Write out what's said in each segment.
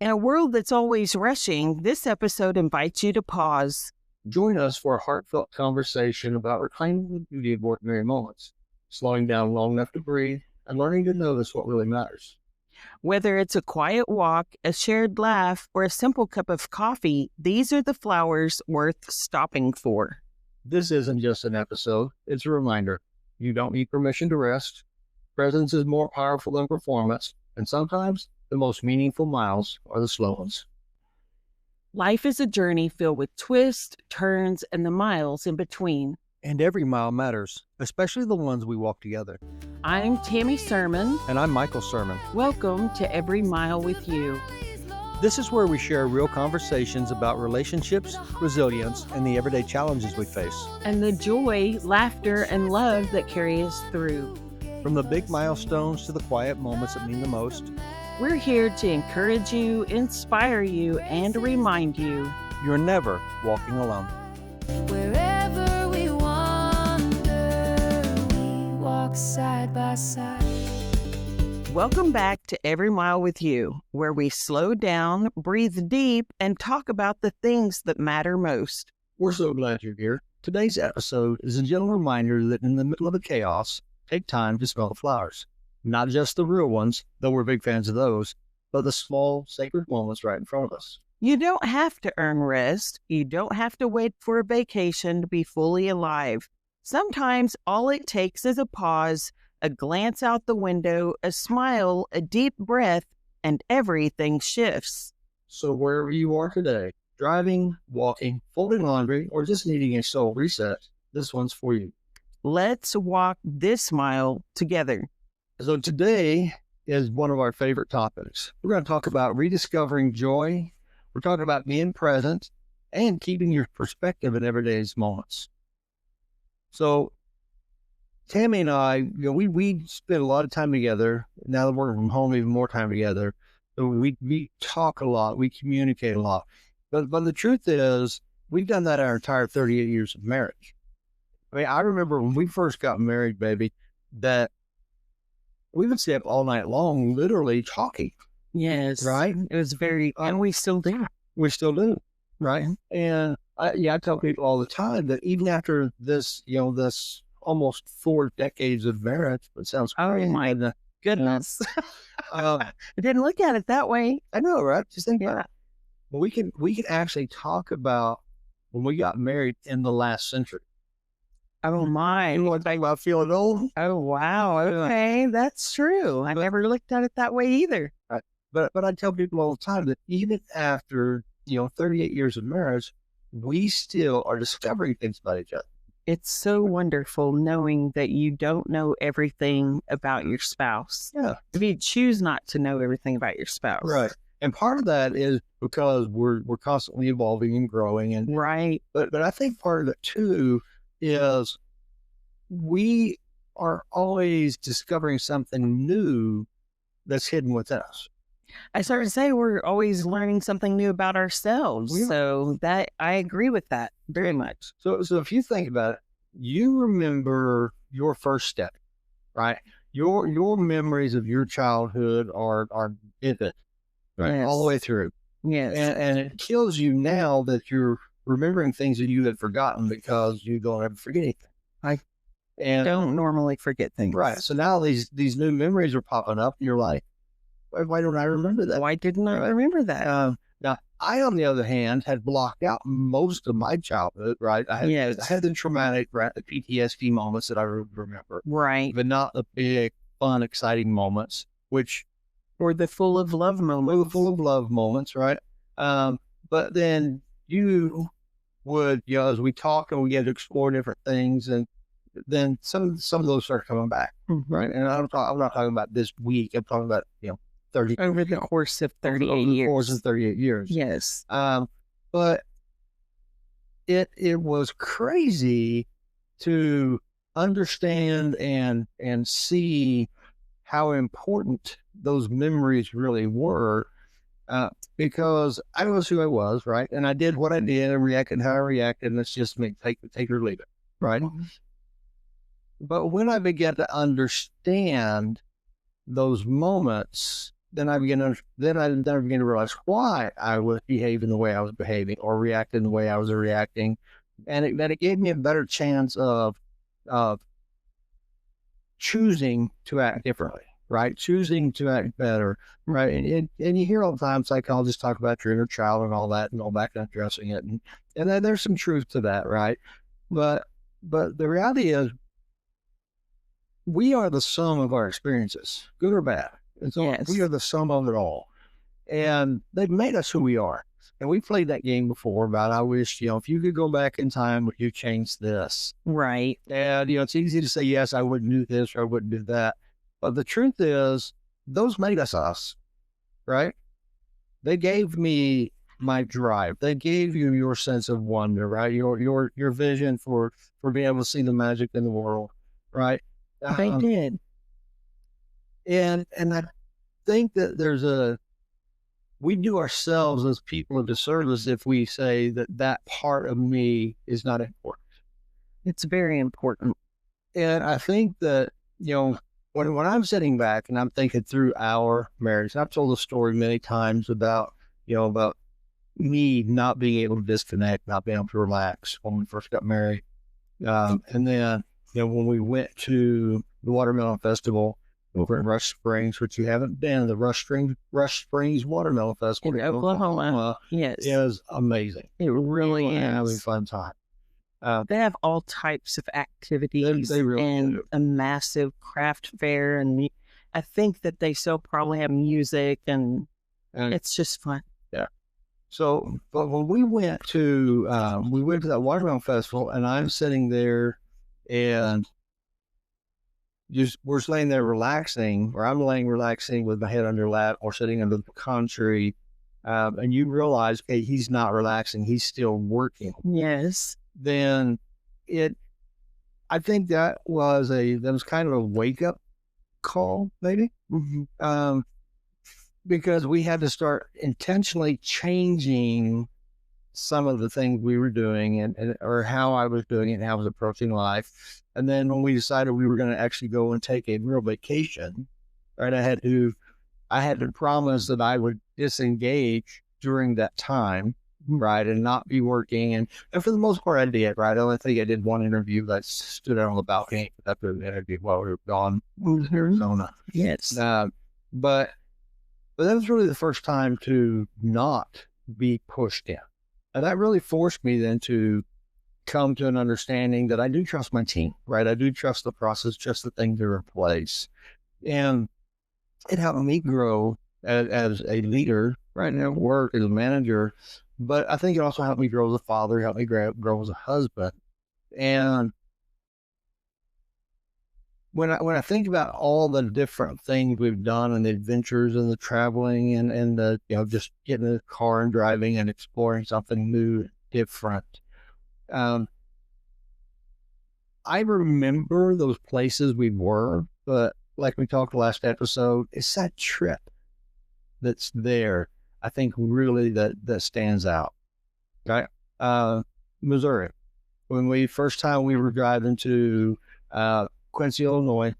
In a world that's always rushing, this episode invites you to pause. Join us for a heartfelt conversation about reclaiming the beauty of ordinary moments, slowing down long enough to breathe, and learning to notice what really matters. Whether it's a quiet walk, a shared laugh, or a simple cup of coffee, these are the flowers worth stopping for. This isn't just an episode, it's a reminder. You don't need permission to rest. Presence is more powerful than performance, and sometimes the most meaningful miles are the slow ones. Life is a journey filled with twists, turns, and the miles in between. And every mile matters, especially the ones we walk together. I'm Tammy Sermon. And I'm Michael Sermon. Welcome to Every Mile with You. This is where we share real conversations about relationships, resilience, and the everyday challenges we face. And the joy, laughter, and love that carry us through. From the big milestones to the quiet moments that mean the most. We're here to encourage you, inspire you, and remind you you're never walking alone. Wherever we wander, we walk side by side. Welcome back to Every Mile with You, where we slow down, breathe deep, and talk about the things that matter most. We're so glad you're here. Today's episode is a gentle reminder that in the middle of the chaos, take time to smell the flowers. Not just the real ones, though we're big fans of those, but the small, sacred moments right in front of us. You don't have to earn rest. You don't have to wait for a vacation to be fully alive. Sometimes all it takes is a pause, a glance out the window, a smile, a deep breath, and everything shifts. So wherever you are today, driving, walking, folding laundry, or just needing a soul reset, this one's for you. Let's walk this mile together. So today is one of our favorite topics. We're going to talk about rediscovering joy. We're talking about being present and keeping your perspective in everyday's moments. So Tammy and I, we spend a lot of time together. Now that we're working from home, even more time together. So we talk a lot. We communicate a lot. But the truth is, we've done that our entire 38 years of marriage. I mean, I remember when we first got married, baby, that we would stay up all night long, literally talking. Yes. Right? It was very, and we still do. We still do. Right? And I tell people all the time that even after this, this almost 4 decades of marriage, it sounds crazy. Oh my goodness. I didn't look at it that way. I know, right? Just think about it. But we can actually talk about when we got married in the last century. Oh my. You want to talk about feeling old? Oh wow. Okay, that's true. I never looked at it that way either. Right. But I tell people all the time that even after 38 years of marriage, we still are discovering things about each other. It's so wonderful knowing that you don't know everything about your spouse. Yeah. If you choose not to know everything about your spouse. Right. And part of that is because we're constantly evolving and growing. And right. But I think part of it too is we are always discovering something new that's hidden within us. I started to say we're always learning something new about ourselves. Yeah. So that I agree with that very much. So if you think about it, you remember your first step, right? Your memories of your childhood are vivid, right? Yes. All the way through. Yes. And it kills you now that you're remembering things that you had forgotten because you don't ever forget anything. I don't normally forget things. Right. So now these new memories are popping up and you're like, why don't I remember that? Why didn't I remember that? Now, I, on the other hand, had blocked out most of my childhood, right? I had the traumatic, right, the PTSD moments that I remember. Right. But not the big, fun, exciting moments, or the full of love moments. Full of love moments, right? But then you would, as we talk and we get to explore different things, and then some of those start coming back, right? And I'm not talking about this week. I'm talking about 30 over the course of 38 over years. The course of 38 years. Yes. But it was crazy to understand and see how important those memories really were. Because I was who I was, right? And I did what I did and reacted how I reacted, and it's just me, take it or leave it, right? Mm-hmm. But when I began to understand those moments, then I began to realize why I was behaving the way I was behaving or reacting the way I was reacting, and it gave me a better chance of choosing to act differently, right? Choosing to act better, right? And you hear all the time psychologists talk about your inner child and all that, and all back and addressing it, and then there's some truth to that, right? But the reality is, we are the sum of our experiences, good or bad. And so Yes. we are the sum of it all. And they've made us who we are. And we played that game before about, I wish, if you could go back in time, would you change this? Right. And, it's easy to say, yes, I wouldn't do this or I wouldn't do that. But the truth is, those made us, right? They gave me my drive. They gave you your sense of wonder, right? Your vision for being able to see the magic in the world, right? They did. And I think that we do ourselves as people a disservice if we say that part of me is not important. It's very important. And I think that, when I'm sitting back and I'm thinking through our marriage, I've told the story many times about me not being able to disconnect, not being able to relax when we first got married. And then, when we went to the Watermelon Festival over in Rush Springs, which you haven't been, the Rush Springs Watermelon Festival In Oklahoma. Yes. is amazing. It really We're having a is. fun time. They have all types of activities They really and do. a massive craft fair. And I think that they still probably have music and And it's just fun. so, but when we went to that Watermelon Festival, and I'm sitting there and we're laying there relaxing, or I'm laying relaxing with my head under lap or sitting under the pecan tree, and you realize, okay, he's not relaxing, he's still working. Yes. Then I think that was kind of a wake up call, maybe, because we had to start intentionally changing some of the things we were doing or how I was doing it and how I was approaching life. And then when we decided we were going to actually go and take a real vacation, right, I had to promise that I would disengage during that time, right, and not be working. And for the most part, I did, right. I only think I did one interview that stood out on the balcony after the interview while we were gone in Arizona. Yes. But that was really the first time to not be pushed in. And that really forced me then to come to an understanding that I do trust my team, right? I do trust the process, just the things that are in place. And it helped me grow as a leader, right, now work as a manager. But I think it also helped me grow as a father, helped me grow as a husband. And when I think about all the different things we've done and the adventures and the traveling and the, just getting in the car and driving and exploring something new, different. I remember those places we were, but like we talked last episode, it's that trip that's there, I think, really that stands out. Right? Missouri. When first time we were driving to Quincy, Illinois,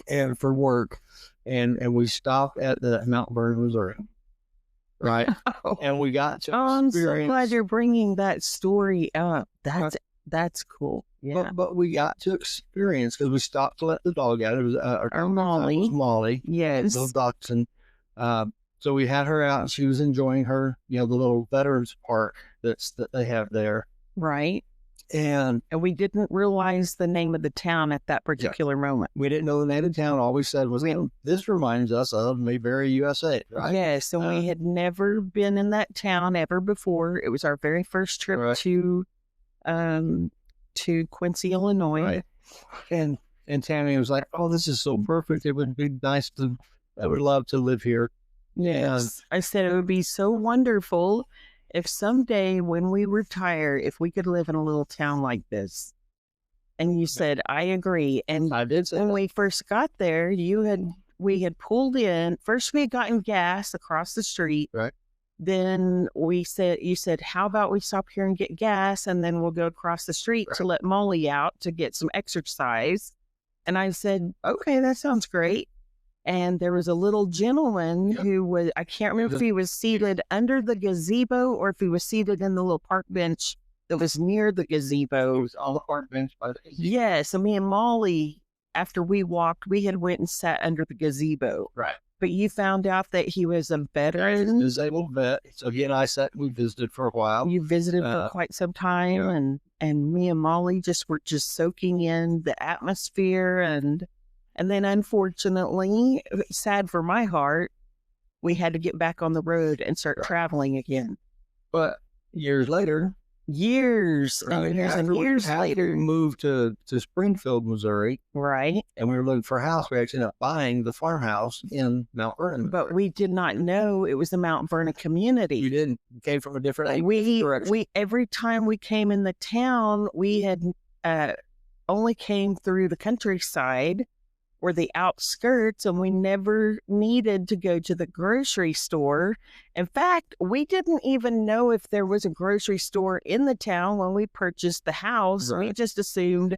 and for work, and we stopped at the Mount Vernon, Missouri, right? And we got to I'm so experience. glad you're bringing that story up. That's cool. Yeah. But we got to experience, because we stopped to let the dog out. It was Our Molly. it was Molly, Yes. little dachshund. So we had her out, and she was enjoying her, the little veterans park that they have there, Right. and And we didn't realize the name of the town at that particular moment. we didn't know the name of the town. All we said was, this reminds us of Mayberry, USA, right? Yes, and we had never been in that town ever before. It was our very first trip Right. to Quincy, Illinois. Right. And Tammy was like, "Oh, this is so perfect. It would be nice I would love to live here." Yes. I said it would be so wonderful if someday when we retire, if we could live in a little town like this. And you said, I agree. And I did say when that. we first got there, we had pulled in. First, we had gotten gas across the street. Right. Then you said, how about we stop here and get gas, and then we'll go across the street to let Molly out to get some exercise. And I said, okay, that sounds great. And there was a little gentleman who was, I can't remember if he was seated under the gazebo or if he was seated in the little park bench that was near the It gazebo. was on the park bench by the gazebo. Yes. And me and Molly, after we walked, we had went and sat under the gazebo. Right. But you found out that he was a veteran. Disabled vet. So he and I sat and we visited for a while. You visited for quite some time, and me and Molly were soaking in the atmosphere, and then unfortunately, sad for my heart, we had to get back on the road and start traveling again. But years later, Years and years later, we moved to Springfield, Missouri, right? and we were looking for a house. We actually ended up buying the farmhouse in Mount Vernon. But we did not know it was the Mount Vernon community. You didn't. You came from a different direction. We every time we came in the town, we had only came through the countryside or the outskirts, and we never needed to go to the grocery store. In fact, we didn't even know if there was a grocery store in the town when we purchased the house. Right. We just assumed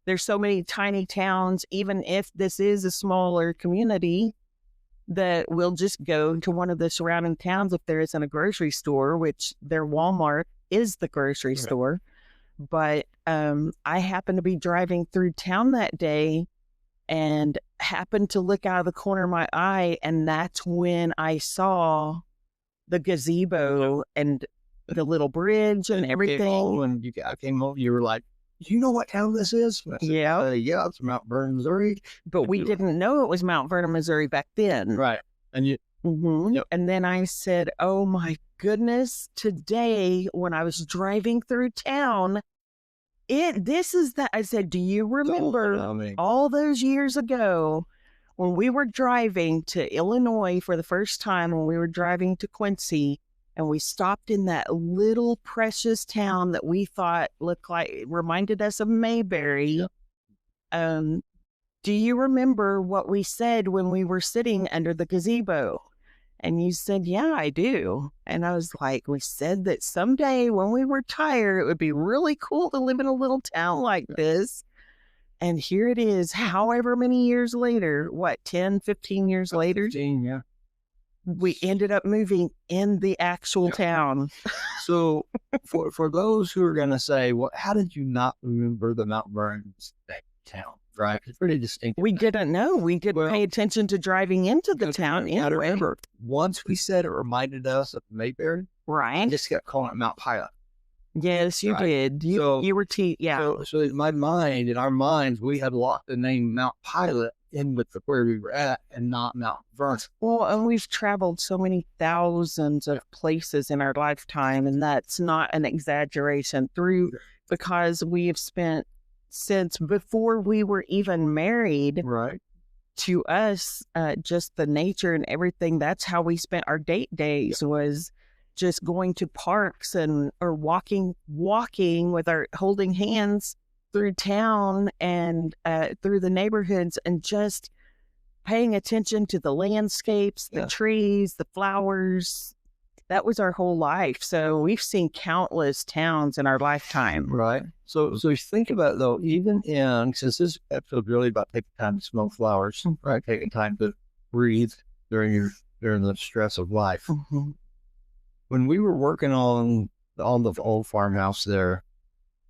there's so many tiny towns, even if this is a smaller community, that we'll just go to one of the surrounding towns if there isn't a grocery store, which their Walmart is the grocery store. But I happened to be driving through town that day and happened to look out of the corner of my eye, and that's when I saw the gazebo and the little bridge and everything. When I came home, you were like, "Do you know what town this is?" I said, yeah, it's Mount Vernon, Missouri. But we didn't know it was Mount Vernon, Missouri back then. Right. And you, And then I said, "Oh my goodness, today when I was driving through town, I said, do you remember all those years ago when we were driving to Illinois for the first time, when we were driving to Quincy, and we stopped in that little precious town that we thought reminded us of Mayberry? Do you remember what we said when we were sitting under the gazebo?" And you said, "Yeah, I do." And I was like, we said that someday when we retire, it would be really cool to live in a little town like this. And here it is, however many years later, 10, 15 years later, 15, yeah. we ended up moving in the actual town. So for those who are going to say, well, how did you not remember the Mount Vernon town? Right. It's pretty distinct. We didn't know. We didn't pay attention to driving into the town. I remember once we said it reminded us of Mayberry. Right. I just kept calling it Mount Pilot. Yes, you did. You were So in my mind, in our minds, we had locked the name Mount Pilot in with where we were at and not Mount Vernon. Well, and we've traveled so many thousands of places in our lifetime, and that's not an exaggeration, because we have spent, since before we were even married, right, to us, just the nature and everything, that's how we spent our date days, was just going to parks or walking with holding hands through town and through the neighborhoods, and just paying attention to the landscapes, the trees, the flowers. That was our whole life. So we've seen countless towns in our lifetime. Right. So you think about it, though, since this episode really about taking time to smell flowers, right? Taking time to breathe during the stress of life. Mm-hmm. When we were working on the old farmhouse there,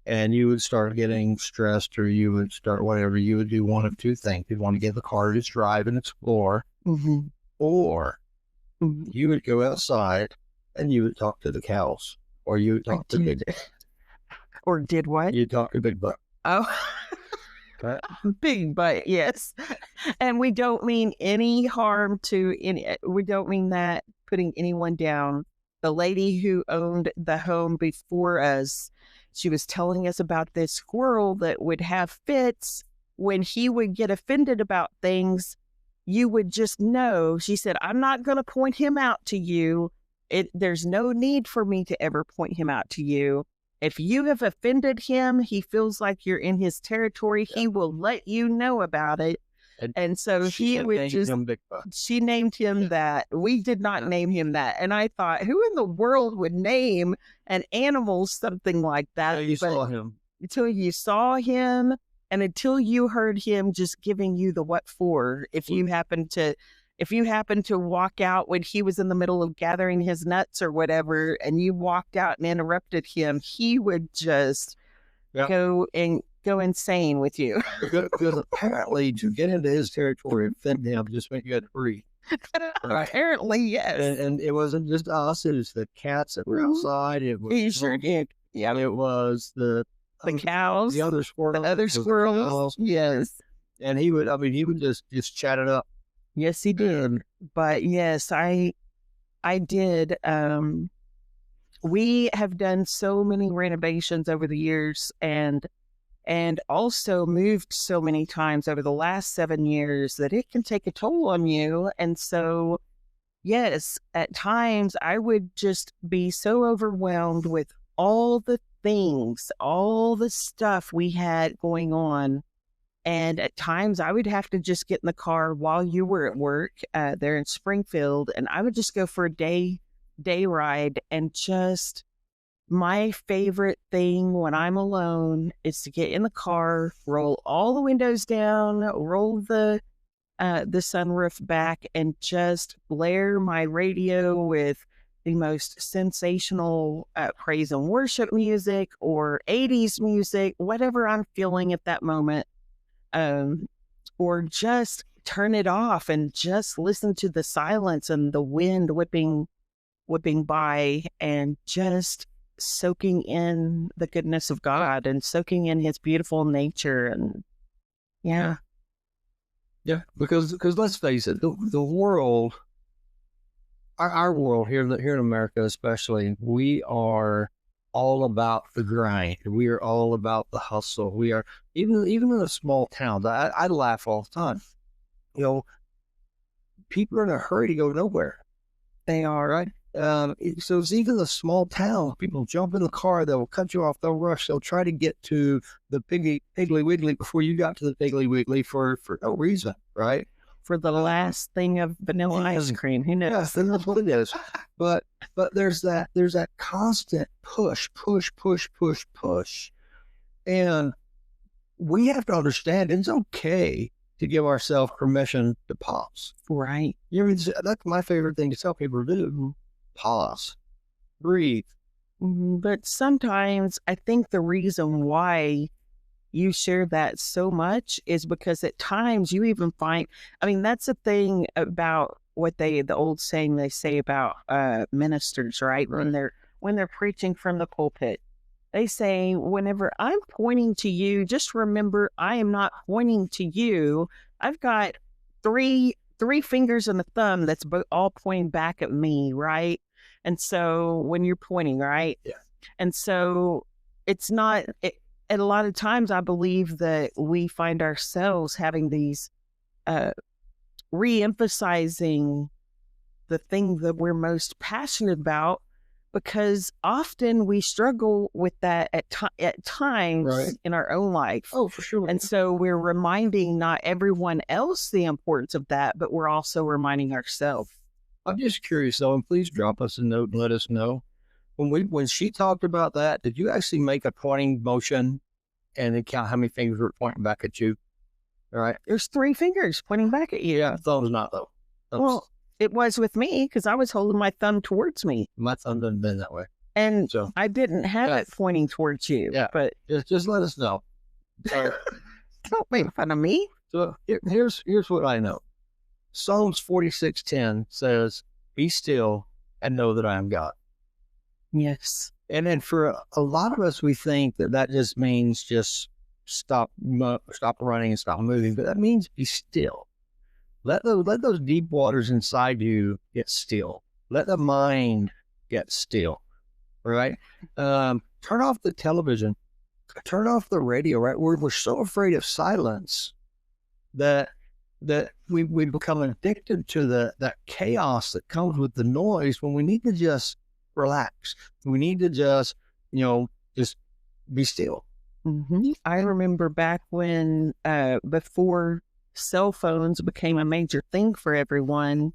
and you would start getting stressed, or you would start whatever, you would do one of two things. You'd want to get the car to just drive and explore, or you would go outside and you would talk to the cows, or you would talk to Big Butt. Or did what? You talk to Big Butt. Oh, Big Butt, yes. And we don't mean any harm we don't mean that, putting anyone down. The lady who owned the home before us, she was telling us about this squirrel that would have fits when he would get offended about things. You would just know. She said, "I'm not going to point him out to you. There's no need for me to ever point him out to you. If you have offended him, he feels like you're in his territory. He will let you know about it." And so she named him that. We did not name him that. And I thought, who in the world would name an animal something like that? Until you saw him. Until you saw him. And until you heard him just giving you the what for, if you happen to walk out when he was in the middle of gathering his nuts or whatever, and you walked out and interrupted him, he would just Yeah. go insane with you. Because apparently to get into his territory and defend him just meant you had to breathe. Right. Apparently, yes. And it wasn't just us, it was the cats that were outside. It was He sure did. Yeah, it was the cows, the other squirrels. the other It was the squirrels. cows. Yes. And he would just chat it up. Yes, he did. But yes, I did. We have done so many renovations over the years and also moved so many times over the last 7 years that it can take a toll on you. And so, yes, at times I would just be so overwhelmed with all the things, all the stuff we had going on. And at times I would have to just get in the car while you were at work there in Springfield, and I would just go for a day ride. And just my favorite thing when I'm alone is to get in the car, roll all the windows down, roll the sunroof back, and just blare my radio with the most sensational praise and worship music or 80s music, whatever I'm feeling at that moment. Or just turn it off and just listen to the silence and the wind whipping by, and just soaking in the goodness of God and soaking in his beautiful nature. And yeah. Because let's face it, the world, our world here in America especially, we are all about the grind. We are all about the hustle. We are even in a small town. I laugh all the time. People are in a hurry to go nowhere. They are. Right. So it's even a small town. People jump in the car. They'll cut you off. They'll rush. They'll try to get to the Piggly Wiggly before you got to the Piggly Wiggly for no reason. Right. For the last thing of vanilla ice cream. Who knows? Yes, that's what it is. But there's that constant push. And we have to understand it's okay to give ourselves permission to pause. Right. That's my favorite thing to tell people to do. Pause. Breathe. But sometimes I think the reason why you share that so much is because at times you even find, that's the thing about what the old saying they say about ministers, right? When they're preaching from the pulpit, they say, whenever I'm pointing to you, just remember I am not pointing to you. I've got three fingers and a thumb that's all pointing back at me, right? And so when you're pointing, right? Yeah. And so it's not... And a lot of times I believe that we find ourselves having these re-emphasizing the thing that we're most passionate about, because often we struggle with that at times in our own life. Oh, for sure. And so we're reminding not everyone else the importance of that, but we're also reminding ourselves. I'm just curious though, and please drop us a note and let us know. When she talked about that, did you actually make a pointing motion and then count how many fingers were pointing back at you? All right. There's 3 fingers pointing back at you. Yeah, thumb's not though. Well, it was with me because I was holding my thumb towards me. My thumb doesn't bend that way. And so I didn't have it pointing towards you. Yeah. But just let us know. Don't make fun of me. So here's what I know. Psalms 46:10 says, "Be still and know that I am God." Yes. And then for a lot of us, we think that just means just stop running and stop moving, but that means be still. Let those deep waters inside you get still. Let the mind get still, right? Turn off the television, turn off the radio, right? We're so afraid of silence that we become addicted to that chaos that comes with the noise when we need to just relax. We need to just be still. Mm-hmm. I remember back when, before cell phones became a major thing for everyone,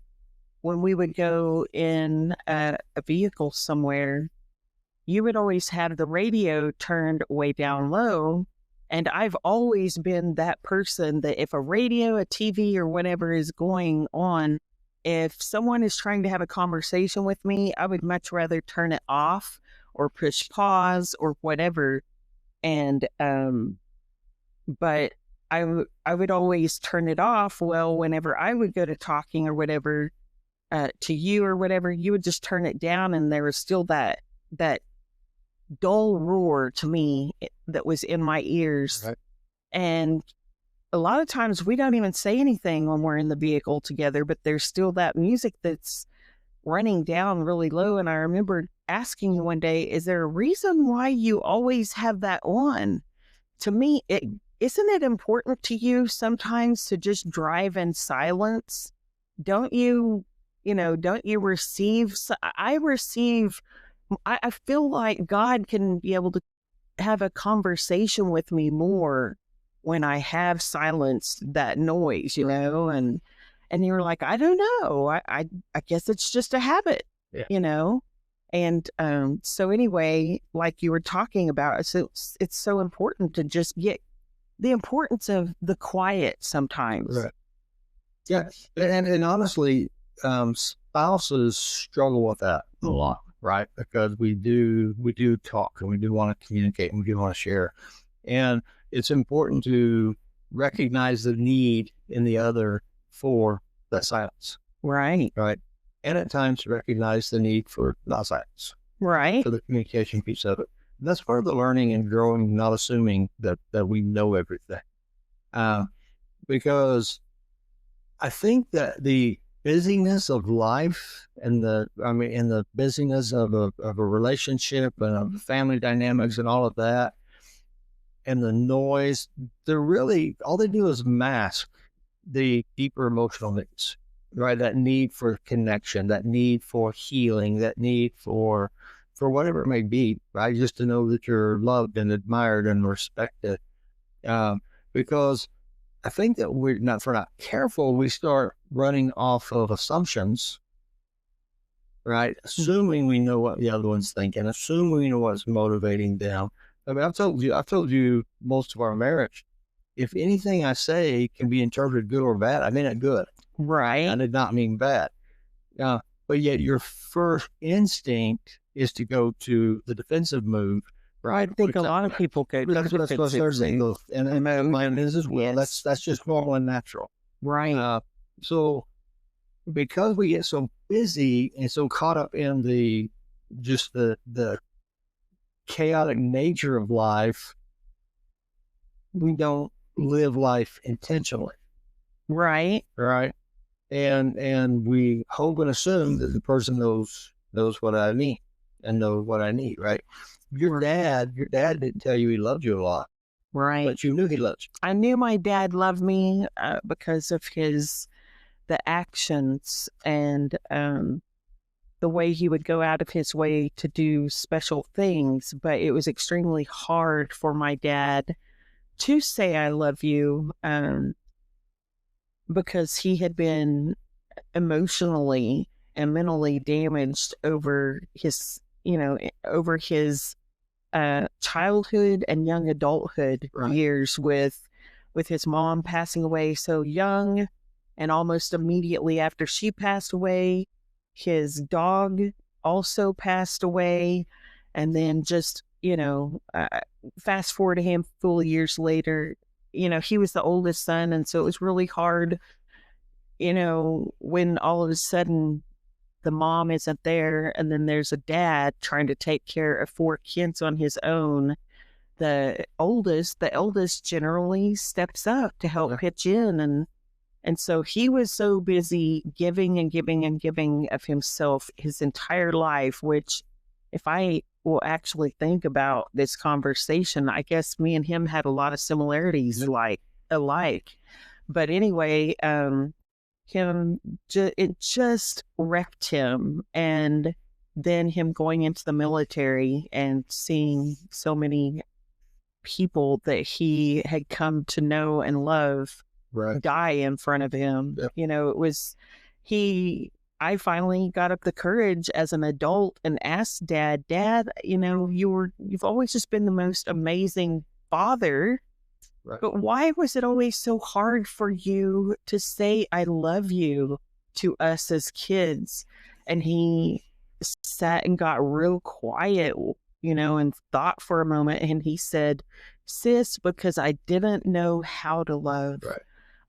when we would go in a vehicle somewhere, you would always have the radio turned way down low And I've always been that person that if a radio, a TV, or whatever is going on, if someone is trying to have a conversation with me, I would much rather turn it off or push pause or whatever. And, but I would always turn it off. Well, whenever I would go to talking or whatever, to you or whatever, you would just turn it down, and there was still that dull roar to me that was in my ears. Right. And a lot of times we don't even say anything when we're in the vehicle together, but there's still that music that's running down really low. And I remember asking you one day, is there a reason why you always have that on? To me, isn't it important to you sometimes to just drive in silence? Don't you receive? I feel like God can be able to have a conversation with me more when I have silenced that noise, and you're like, I don't know. I guess it's just a habit, Yeah. And so anyway, like you were talking about, it's so important to just get the importance of the quiet sometimes. Right. Yeah. And honestly, spouses struggle with that a lot, right? Because we do talk, and we do want to communicate, and we do want to share. And it's important to recognize the need in the other for that silence. Right. Right. And at times recognize the need for not silence, Right. for the communication piece of it. And that's part of the learning and growing, not assuming that we know everything. Because I think that the busyness of life and the busyness of a relationship and of family dynamics and all of that, and the noise, all they do is mask the deeper emotional needs, right? That need for connection, that need for healing, that need for whatever it may be, right? Just to know that you're loved and admired and respected. Because I think that if we're not careful, we start running off of assumptions, right? Assuming we know what the other one's thinking, assuming we know what's motivating them. I mean, I've told you most of our marriage, if anything I say can be interpreted good or bad, I mean it good. Right. I did not mean bad. But yet your first instinct is to go to the defensive move, right? I think a lot of people go. That's what I'm supposed to say. And mine is as well. Yes. That's just normal and natural. Right. So because we get so busy and so caught up in the chaotic nature of life, we don't live life intentionally. Right. Right. And we hope and assume that the person knows what I need and knows what I need, right? Your dad didn't tell you he loved you a lot. Right. But you knew he loved you. I knew my dad loved me because of the actions and the way he would go out of his way to do special things. But it was extremely hard for my dad to say I love you because he had been emotionally and mentally damaged over his childhood and young adulthood years with his mom passing away so young, and almost immediately after she passed away, his dog also passed away, and then just fast forward to him full years later, he was the oldest son, and so it was really hard, when all of a sudden the mom isn't there, and then there's a dad trying to take care of 4 kids on his own. The eldest generally steps up to help pitch in, and so he was so busy giving and giving and giving of himself his entire life, which if I will actually think about this conversation, I guess me and him had a lot of similarities, alike. But anyway, it just wrecked him. And then him going into the military and seeing so many people that he had come to know and love die in front of him. Yep. I finally got up the courage as an adult and asked Dad, you've always just been the most amazing father. Right. But why was it always so hard for you to say, I love you to us as kids? And he sat and got real quiet, and thought for a moment. And he said, sis, because I didn't know how to love. Right.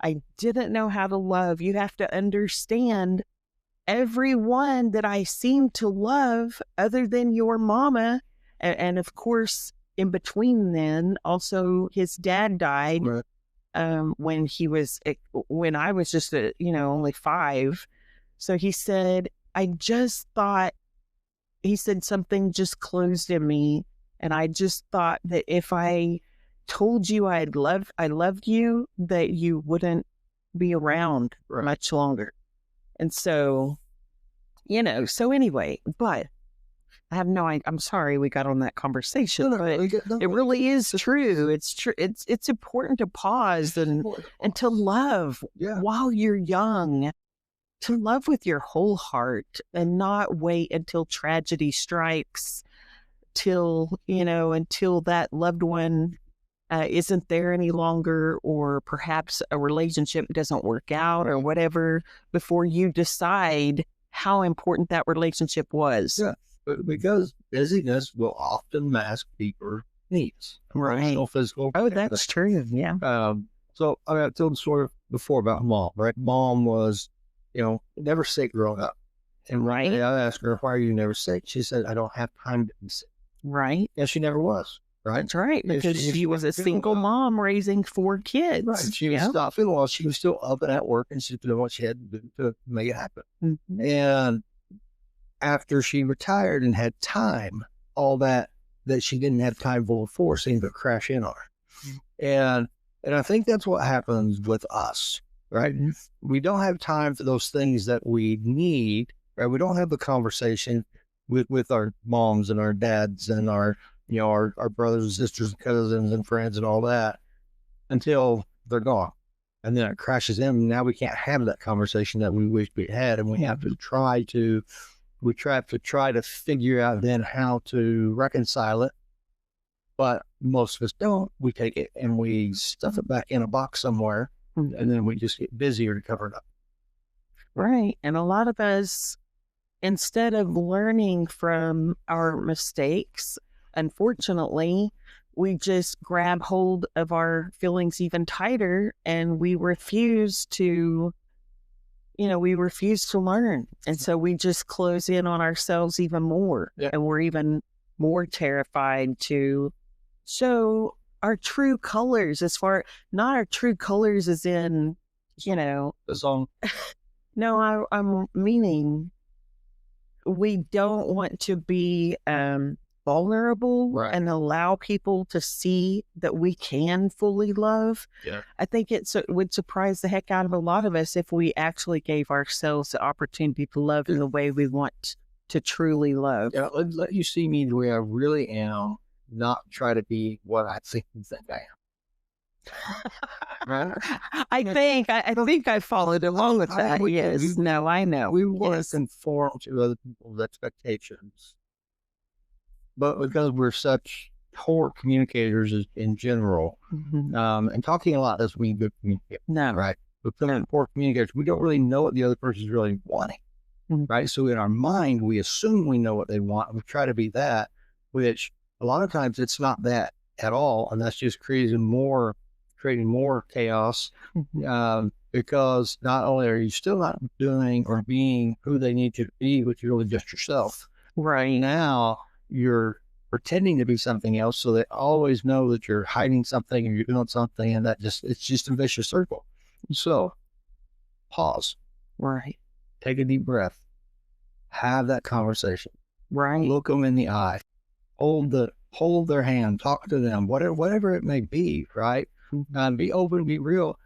I didn't know how to love. You have to understand everyone that I seem to love other than your mama. And of course, in between then, also his dad died Right. when I was just, only 5. So he said, he said something just closed in me. And I just thought that if I told you I loved you, that you wouldn't be around Right. much longer. And so, so anyway, but I have I'm sorry we got on that conversation, but it really is true. It's true. It's important to pause and to love Yeah. while you're young, to love with your whole heart and not wait until tragedy strikes, until that loved one isn't there any longer, or perhaps a relationship doesn't work out or whatever, before you decide how important that relationship was. Yeah. But because busyness will often mask deeper needs. Right. Emotional, physical. Oh, that's true. Yeah. So I told the story before about mom, right? Mom was, never sick growing up. And Right. I asked her, why are you never sick? She said, I don't have time to be sick. Right. And she never was, right? That's right. Because If she was a single mom raising 4 kids. Right. She was not feeling well. She was still up and at work, and she was doing what she had to do to make it happen. Mm-hmm. And after she retired and had time, all that she didn't have time for before seemed to crash in on her. And I think that's what happens with us, right? We don't have time for those things that we need, right? We don't have the conversation with our moms and our dads and our brothers and sisters and cousins and friends and all that until they're gone. And then it crashes in. And now we can't have that conversation that we wish we had. And we have to try to figure out then how to reconcile it. But most of us don't. We take it and we stuff it back in a box somewhere. And then we just get busier to cover it up. Right. And a lot of us, instead of learning from our mistakes, unfortunately, we just grab hold of our feelings even tighter, and we refuse to learn. And so we just close in on ourselves even more. Yeah. And we're even more terrified to show our true colors, not our true colors as in, The song. no, I'm meaning we don't want to be vulnerable, Right. and allow people to see that we can fully love. Yeah. I think it would surprise the heck out of a lot of us if we actually gave ourselves the opportunity to love in the way we want to truly love. Yeah, let you see me the way I really am, not try to be what I think you think I am. Right? I think I followed along with that. Yes. No, I know. We want to conform to other people's expectations. But because we're such poor communicators in general, and talking a lot doesn't mean good communicators. No. Right? But poor communicators, we don't really know what the other person is really wanting. Right? So in our mind, we assume we know what they want. We try to be that, which a lot of times it's not that at all. And that's just creating more chaos. Because not only are you still not doing or being who they need you to be, but you're really just yourself. Right. Now you're pretending to be something else, so they always know that you're hiding something or you're doing something, and it's just a vicious circle. So pause. Right. Take a deep breath. Have that conversation. Right. Look them in the eye. Hold their hand. Talk to them. Whatever it may be. Right. Be open. Be real.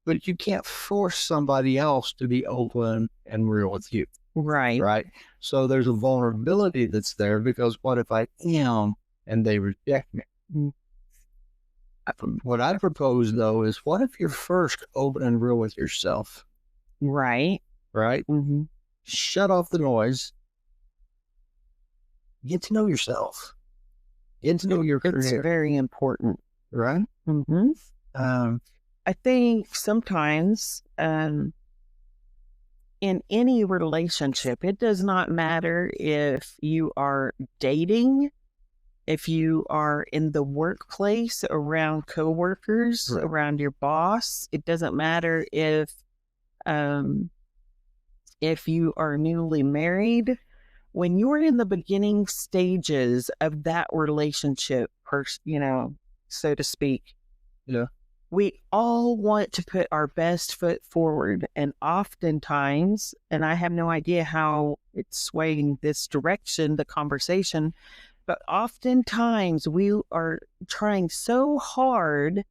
But you can't force somebody else to be open and real with you. Right. Right. So there's a vulnerability that's there, because what if I am and they reject me? What I propose, though, is what if you're first open and real with yourself? Right. Right. Shut off the noise. Get to know yourself. Get to know your It's very important. right? Mm-hmm. Um, I think sometimes in any relationship, it does not matter if you are dating, if you are in the workplace around coworkers, Right. around your boss. It doesn't matter um, if you are newly married. When you're in the beginning stages of that relationship, so to speak, Yeah. we all want to put our best foot forward. And oftentimes, and I have no idea how it's swaying this direction, the conversation, but oftentimes we are trying so hard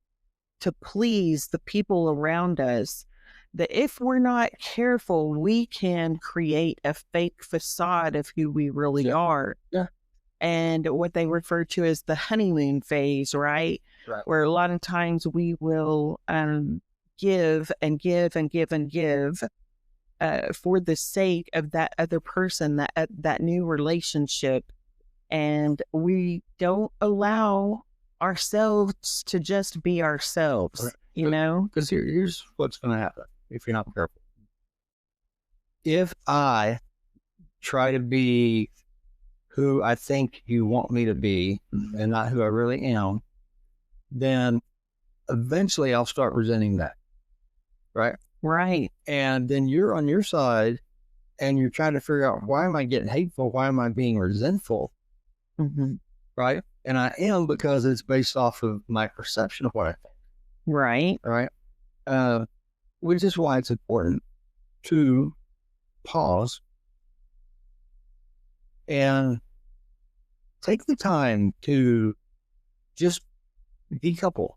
to please the people around us that if we're not careful, we can create a fake facade of who we really are. Yeah. And what they refer to as the honeymoon phase, right? Right. Where a lot of times we will give and give and give and give for the sake of that other person, that new relationship. And we don't allow ourselves to just be ourselves, Right. you know? Because here's what's going to happen if you're not careful. If I try to be who I think you want me to be and not who I really am, then eventually I'll start resenting that. Right. Right. And then you're on your side and you're trying to figure out, why am I getting hateful? Why am I being resentful? Mm-hmm. Right. And I am, because it's based off of my perception of what I think. Right. Right. Which is why it's important to pause and take the time to just decouple,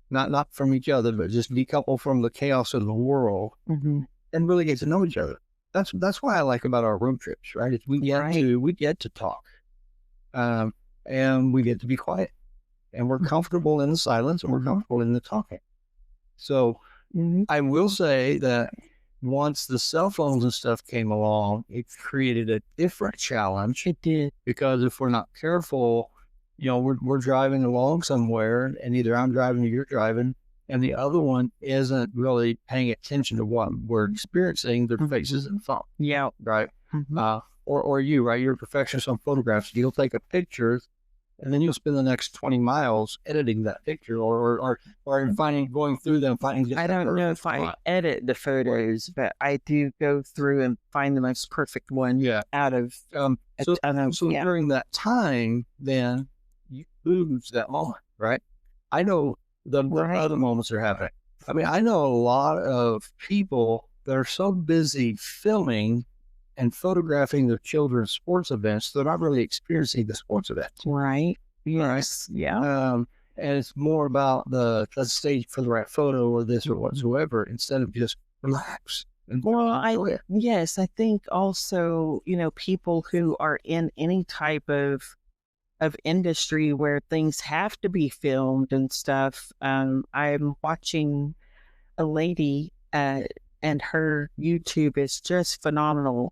not from each other, but just decouple from the chaos of the world, Mm-hmm. and really get to know each other. That's what I like about our road trips, right? Is we get to talk, and we get to be quiet, and we're comfortable in the silence, and we're comfortable in the talking. So Mm-hmm. I will say that once the cell phones and stuff came along, it created a different challenge. It did. Because if we're not careful, we're driving along somewhere, and either I'm driving or you're driving, and the other one isn't really paying attention to what we're experiencing. Their faces in the phone. Yeah. Right. Mm-hmm. Or you, right? You're a perfectionist on photographs. You'll take a picture, and then you'll spend the next 20 miles editing that picture, or going through them, finding. I don't know if I edit the photos, but I do go through and find the most perfect one. Yeah. Out of So during that time, then you lose that moment, right? I know the other moments are happening. I mean, I know a lot of people that are so busy filming and photographing their children's sports events, they're not really experiencing the sports events. Right. Yes. Right. Yeah. And it's more about let's stage for the right photo or this or whatsoever, instead of just relax. Well, yes, I think also, people who are in any type of industry where things have to be filmed and stuff. I'm watching a lady, and her YouTube is just phenomenal.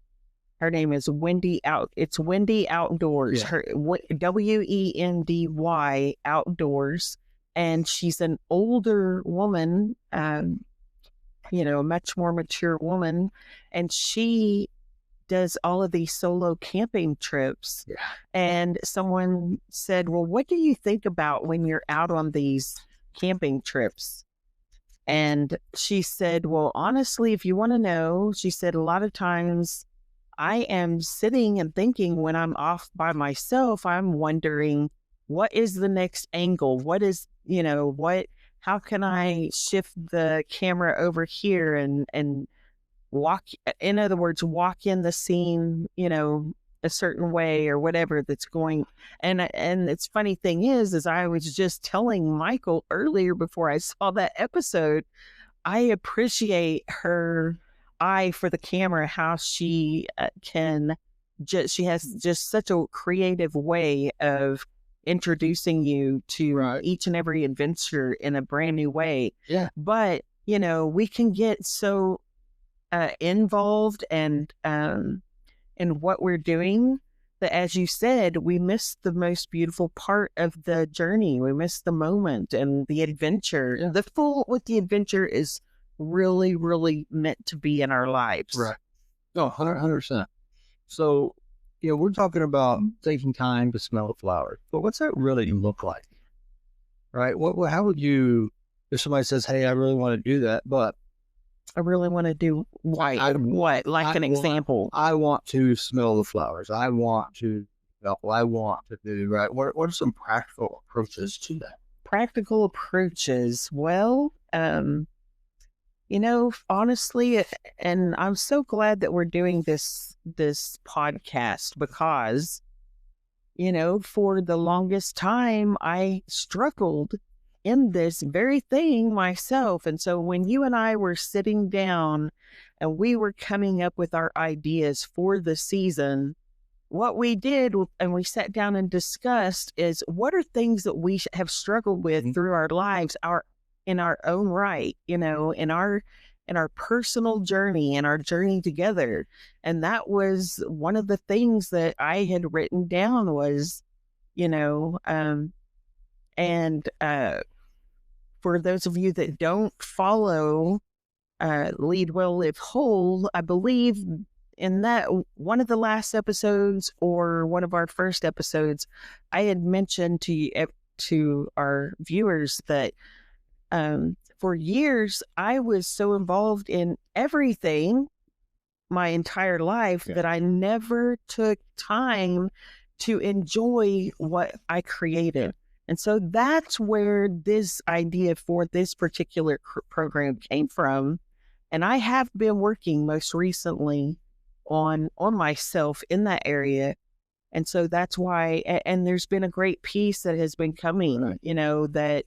Her name is It's Wendy Outdoors. Yeah. Her Wendy Outdoors, and she's an older woman, a much more mature woman, and she does all of these solo camping trips. Yeah. And someone said, well, what do you think about when you're out on these camping trips? And she said, well, honestly, if you want to know, she said, a lot of times I am sitting and thinking, when I'm off by myself, I'm wondering, what is the next angle? What is, how can I shift the camera over here and walk in the scene, a certain way or whatever that's going. And it's funny thing is I was just telling Michael earlier before I saw that episode, I appreciate her eye for the camera, how she she has just such a creative way of introducing you to each and every adventure in a brand new way. Yeah. But, we can get so involved and in what we're doing that, as you said, we miss the most beautiful part of the journey. We miss the moment and the adventure. Yeah. The full with the adventure is really, really meant to be in our lives. Right. No, 100%. So, we're talking about taking time to smell the flowers, but what's that really look like? Right? How would you, if somebody says, hey, I really want to do that, but I really want to do what? Like an example. I want to smell the flowers. I want to do, right? What are some practical approaches to that? Practical approaches. Well, honestly, and I'm so glad that we're doing this podcast because, for the longest time, I struggled in this very thing myself. And so when you and I were sitting down and we were coming up with our ideas for the season, what we did, and we sat down and discussed, is what are things that we have struggled with through our lives, in our own right, in our personal journey and our journey together. And that was one of the things that I had written down was, for those of you that don't follow Lead Well, Live Whole, I believe in that one of the last episodes or one of our first episodes, I had mentioned to our viewers that for years, I was so involved in everything my entire life that I never took time to enjoy what I created. And so that's where this idea for this particular program came from. And I have been working most recently on myself in that area. And so that's why, and there's been a great piece that has been coming, that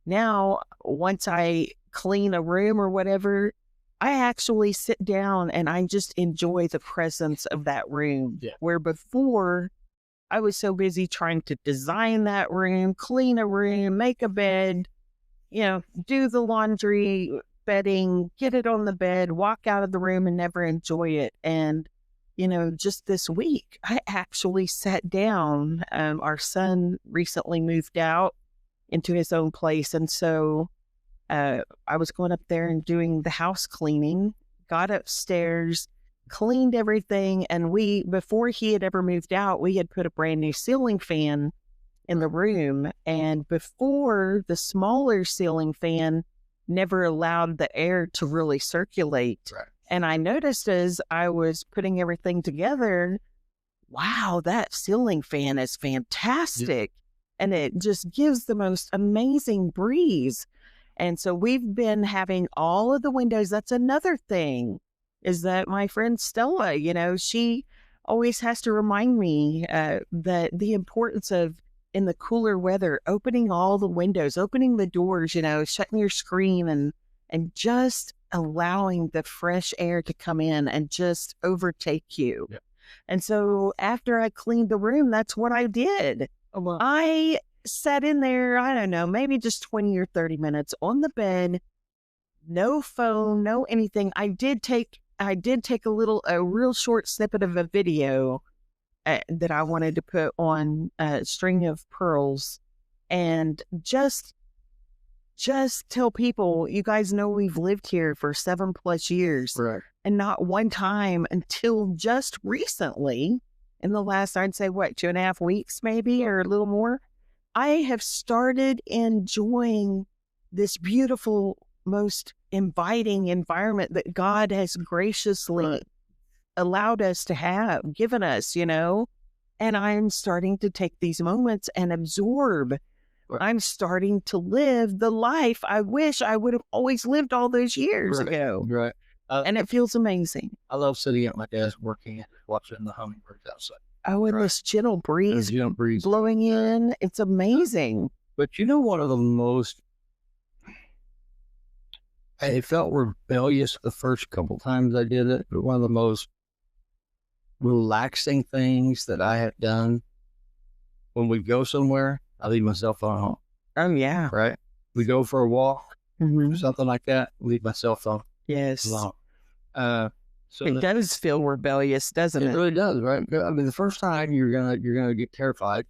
now once I clean a room or whatever, I actually sit down and I just enjoy the presence of that room. Yeah. Where before I was so busy trying to design that room, clean a room, make a bed, do the laundry, bedding, get it on the bed, walk out of the room and never enjoy it. And, just this week, I actually sat down. Our son recently moved out into his own place. And so I was going up there and doing the house cleaning, got upstairs, cleaned everything. And before he had ever moved out, we had put a brand new ceiling fan in the room. And before, the smaller ceiling fan never allowed the air to really circulate. Right. And I noticed as I was putting everything together, wow, that ceiling fan is fantastic. Yeah. And it just gives the most amazing breeze. And so we've been having all of the windows. That's another thing, is that my friend Stella, she always has to remind me that the importance of, in the cooler weather, opening all the windows, opening the doors, shutting your screen and just allowing the fresh air to come in and just overtake you. Yeah. And so after I cleaned the room, that's what I did. Oh, wow. I sat in there, I don't know, maybe just 20 or 30 minutes on the bed, no phone, no anything. I did take a real short snippet of a video that I wanted to put on a String of Pearls, and just tell people, you guys know we've lived here for 7+ years, right? And not one time until just recently, in the last, I'd say, 2.5 weeks maybe, or a little more, I have started enjoying this beautiful, most inviting environment that God has graciously allowed us to have, given us, and I'm starting to take these moments and absorb. Right. I'm starting to live the life I wish I would have always lived all those years ago. Right. And it feels amazing. I love sitting at my desk working, watching the hummingbirds outside. Oh, and this gentle breeze blowing in. It's amazing. But one of the most, I felt rebellious the first couple times I did it, but one of the most relaxing things that I have done when we go somewhere, I leave my cell phone home. Oh, yeah. Right? We go for a walk, something like that, leave my cell phone. Yes. Alone. So It does feel rebellious, doesn't it it? really does, right? I mean, the first time you're gonna get terrified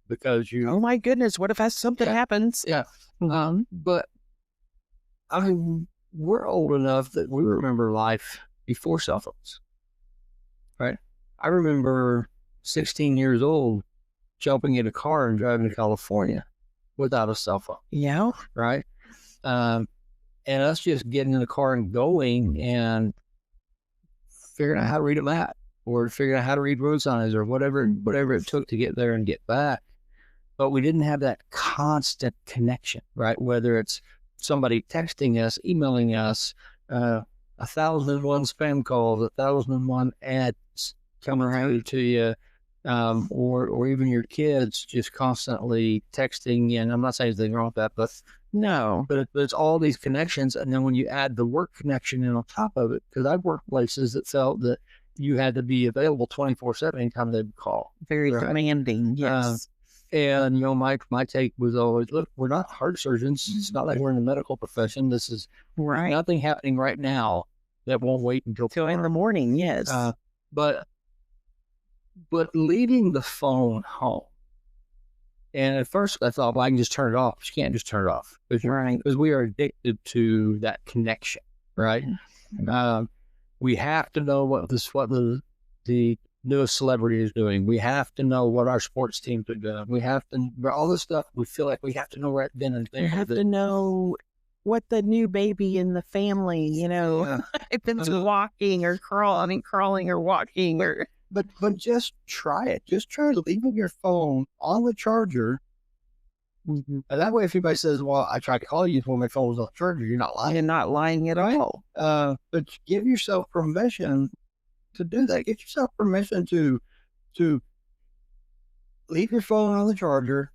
because Oh my goodness, what if something happens? yeah. Mhm. But I mean, we're old enough that we remember life before cell phones, right? I remember 16 years old jumping in a car and driving to California without a cell phone, Yeah. right? And us just getting in the car and going and figuring out how to read a map or figuring out how to read road signs or whatever it took to get there and get back. But we didn't have that constant connection, right? Whether it's somebody texting us, emailing us, 1,001 spam calls, 1,001 ads coming around to you, or even your kids just constantly texting. And I'm not saying anything wrong with that, No. but it's all these connections. And then when you add the work connection in on top of it, because I've worked places that felt that you had to be available 24/7 anytime they would call. Very Right. demanding. Yes. And, my take was always, look, we're not heart surgeons. It's not like we're in the medical profession. This is Right. nothing happening right now that won't wait until Till in the tomorrow. morning. Yes. But leaving the phone home. And at first I thought, well, I can just turn it off. But you can't just turn it off. Right. Because we are addicted to that connection, right? We have to know what the newest celebrity is doing. We have to know what our sports teams are doing. We have to, all this stuff, we feel like we have to know right then and there. You have to know what the new baby in the family, if it's walking or crawling or walking or. But just try it. Just try leaving your phone on the charger. And that way, if anybody says, well, I tried to call you when my phone was on the charger, you're not lying. You're not lying at all. But give yourself permission to do that. Get yourself permission to leave your phone on the charger,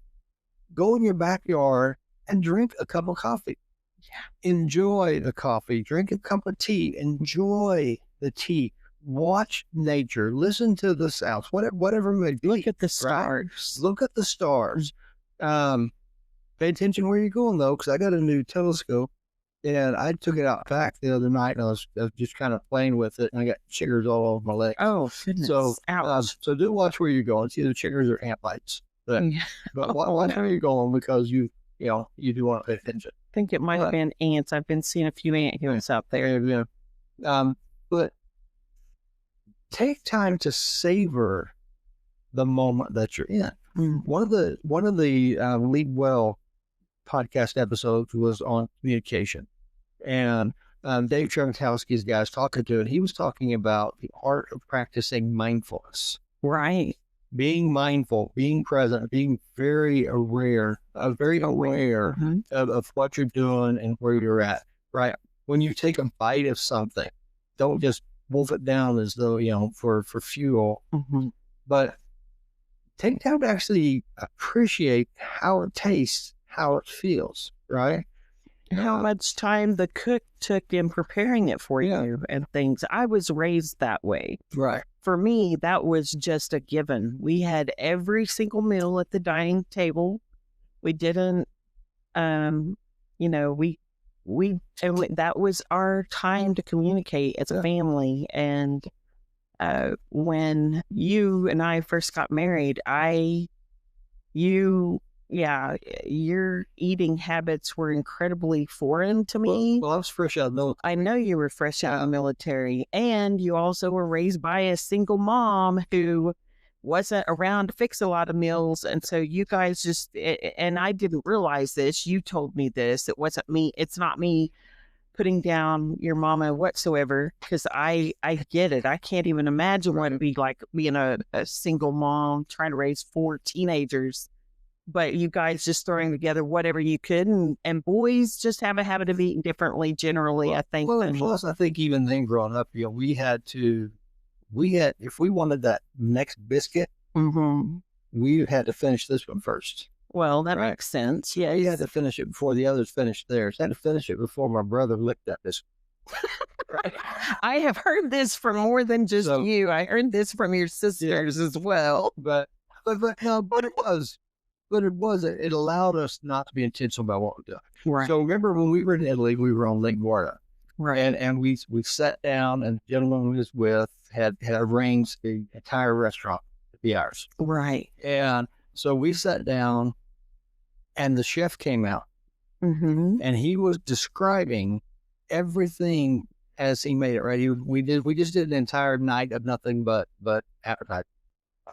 go in your backyard and drink a cup of coffee. Yeah. Enjoy the coffee, drink a cup of tea, enjoy the tea, watch nature, listen to the sounds, whatever it may be. Look at the stars. Right? Look at the stars. Pay attention where you're going though, because I got a new telescope. And I took it out back the other night, and I was just kind of playing with it, and I got chiggers all over my legs. Oh, goodness. So do watch where you're going. It's either chiggers or ant bites. But watch where you're going, because you do want to pay attention. I think it might have been ants. I've been seeing a few ant hills out there. Yeah. But take time to savor the moment that you're in. One of the Lead Well podcast episodes was on communication. And Dave Chernikowski's guys talking to it. He was talking about the art of practicing mindfulness. Right. Being mindful, being present, being very aware of what you're doing and where you're at. Right. When you take a bite of something, don't just wolf it down as though, for fuel. But take time to actually appreciate how it tastes, how it feels, right? How much time the cook took in preparing it for you and things. I was raised that way. Right. For me, that was just a given. We had every single meal at the dining table. We didn't, that was our time to communicate as a family. And when you and I first got married, your eating habits were incredibly foreign to me. Well, I was fresh out of the military. I know you were fresh out of the military, and you also were raised by a single mom who wasn't around to fix a lot of meals. And so you guys and I didn't realize this. You told me this. It wasn't me. It's not me putting down your mama whatsoever, because I get it. I can't even imagine what it'd be like being a single mom trying to raise 4 teenagers. But you guys just throwing together whatever you could, and boys just have a habit of eating differently generally, I think. Well, and plus, I think even then growing up, we had, if we wanted that next biscuit, we had to finish this one first. Well, that makes sense. Yeah, you had to finish it before the others finished theirs. I had to finish it before my brother licked at this. Right. I have heard this from more than just you. I heard this from your sisters as well. But it allowed us not to be intentional about what we're doing. Right. So remember when we were in Italy, we were on Lake Garda. Right. And we sat down, and the gentleman we was with had arranged the entire restaurant to be ours. Right. And so we sat down, and the chef came out, Mm-hmm. and he was describing everything as he made it. Right, we just did an entire night of nothing but appetizers.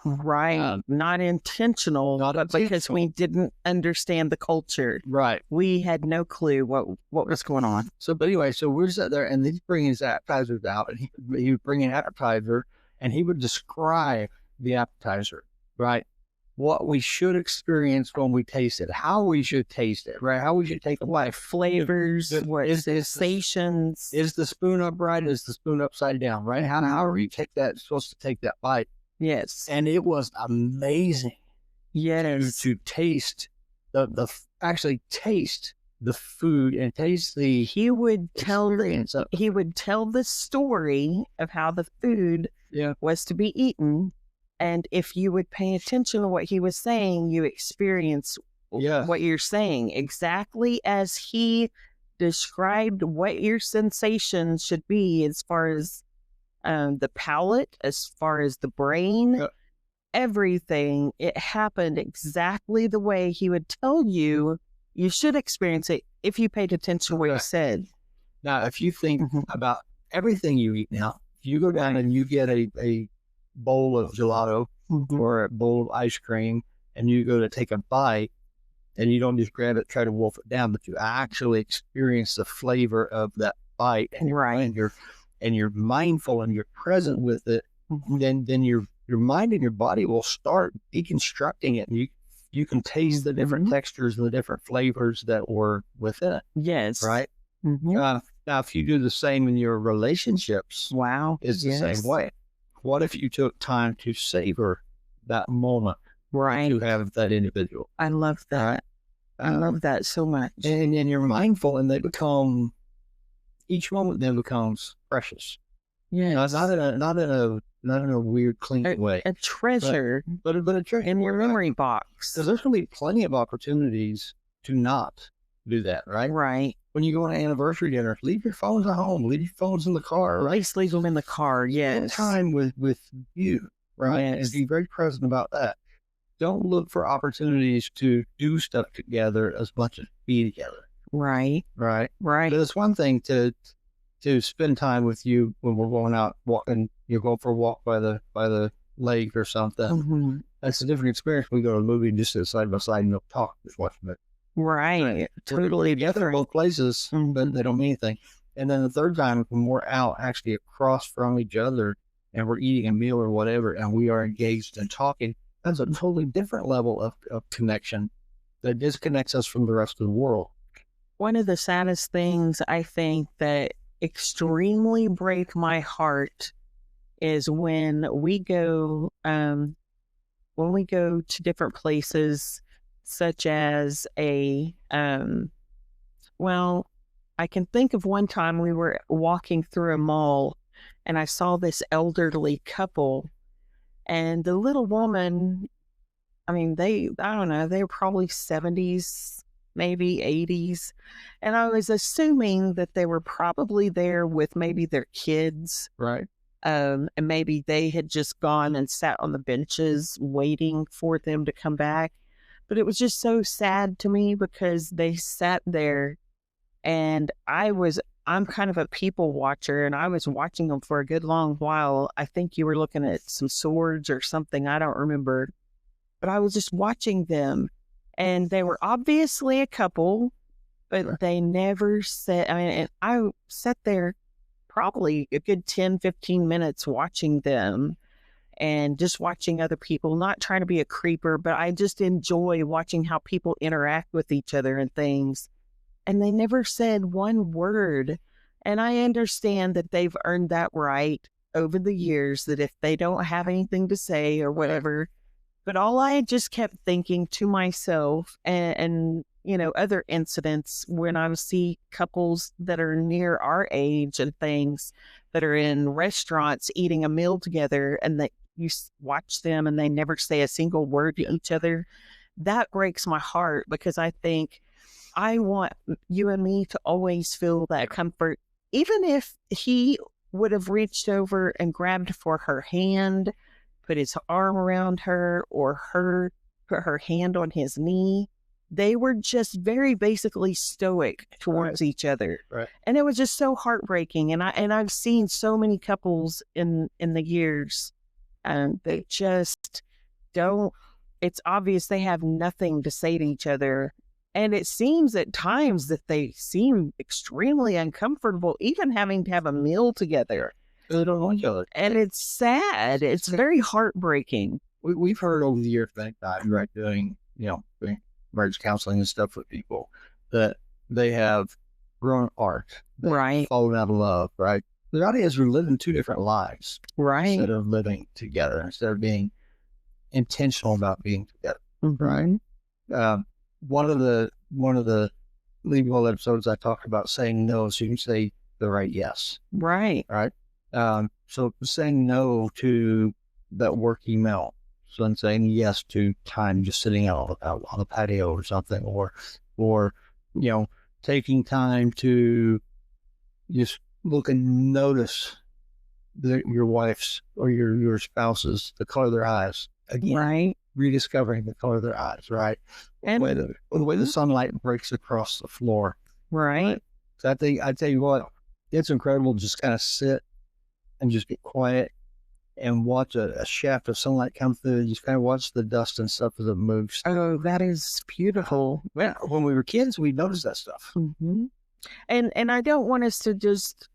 Right. Not intentional, Not but because intentional. we didn't understand the culture. Right. We had no clue what was going on. So, but anyway, so we're sitting there, and he's bringing his appetizers out, and he would bring an appetizer, and he would describe the appetizer, right? What we should experience when we taste it, how we should taste it, right? How we should take What flavors, what Is sensations. Is the spoon upright? Is the spoon upside down, right? However you take that, supposed to take that bite. Yes. And it was amazing Yes. to taste actually taste the food and taste the He would tell experience of the story of how the food Yeah. was to be eaten. And if you would pay attention to what he was saying, you experience Yeah. what you're saying exactly as he described what your sensations should be as far as the palate, as far as the brain, Yeah. everything. It happened exactly the way he would tell you you should experience it if you paid attention to what he Okay. said. Now, if you think Mhm. about everything you eat now, if you go down and you get a bowl of gelato or a bowl of ice cream, and you go to take a bite, and you don't just grab it, try to wolf it down, but you actually experience the flavor of that bite, and Right. you're mindful and you're present with it, Mhm. then your mind and your body will start deconstructing it, and you can taste the different Mhm. textures and the different flavors that were within it, Yes. right? Mhm. Now, if you do the same in your relationships, Wow. it's the Yes. same way. What if you took time to savor that moment Right. to have with that individual? I love that. I love that so much. And you're mindful, and each moment then becomes precious. Yeah. Not in a weird, clean way, A treasure but a treasure. in your memory box. Because there's going to be plenty of opportunities to not do that, right? Right. When you go on an anniversary dinner, leave your phones at home, leave your phones in the car, At right? least leave them in the car. Spend Yes. time with you, right? Yes. And be very present about that. Don't look for opportunities to do stuff together as much as be together, Right. right? Right. But it's one thing to spend time with you when we're going out walking. You go for a walk by the lake or something. Mhm. That's a different experience. We go to a movie and just sit side by side and don't talk, just watching it. Right. Totally Together in both places, but they don't mean anything. And then the third time, when we're out actually across from each other and we're eating a meal or whatever, and we are engaged and talking, that's a totally different level of connection that disconnects us from the rest of the world. One of the saddest things I think that extremely break my heart is when we go to different places, such as I can think of one time we were walking through a mall and I saw this elderly couple, and the little woman, I don't know, they were probably 70s, maybe 80s. And I was assuming that they were probably there with maybe their kids. Right. And maybe they had just gone and sat on the benches waiting for them to come back. But it was just so sad to me because they sat there, and I'm kind of a people watcher, and I was watching them for a good long while. I think you were looking at some swords or something. I don't remember. But I was just watching them, and they were obviously a couple, but they never said, and I sat there probably a good 10, 15 minutes watching them and just watching other people, not trying to be a creeper, but I just enjoy watching how people interact with each other and things. And they never said one word. And I understand that they've earned that right over the years, that if they don't have anything to say or whatever, but all I just kept thinking to myself, and other incidents when I see couples that are near our age and things that are in restaurants eating a meal together, and that watch them and they never say a single word to each other, that breaks my heart, because I think I want you and me to always feel that comfort even if he would have reached over and grabbed for her hand, put his arm around her, or her put her hand on his knee, they were just very basically stoic towards each other. Right. And it was just so heartbreaking. And I've seen so many couples in the years, they just don't, it's obvious they have nothing to say to each other. And it seems at times that they seem extremely uncomfortable, even having to have a meal together. They don't know each other. And it's sad. It's very heartbreaking. We've heard over the years, thank God, right, doing marriage counseling and stuff with people, that they have grown apart, Right. fallen out of love, right? The reality is we're living two different lives Right. instead of living together, instead of being intentional about being together. Right. One of the legal episodes I talked about saying no so you can say the right yes. Right. Right. So saying no to that work email, so then saying yes to time just sitting out on the patio or something, or taking time to just look and notice your wife's or your spouse's, the color of their eyes. Again, Right. rediscovering the color of their eyes, right? And The way the sunlight breaks across the floor. right. So I tell you what, it's incredible to just kind of sit and just be quiet and watch a shaft of sunlight come through. And just kind of watch the dust and stuff as it moves. Oh, that is beautiful. Well, when we were kids, we noticed that stuff. Mm-hmm. And I don't want us to just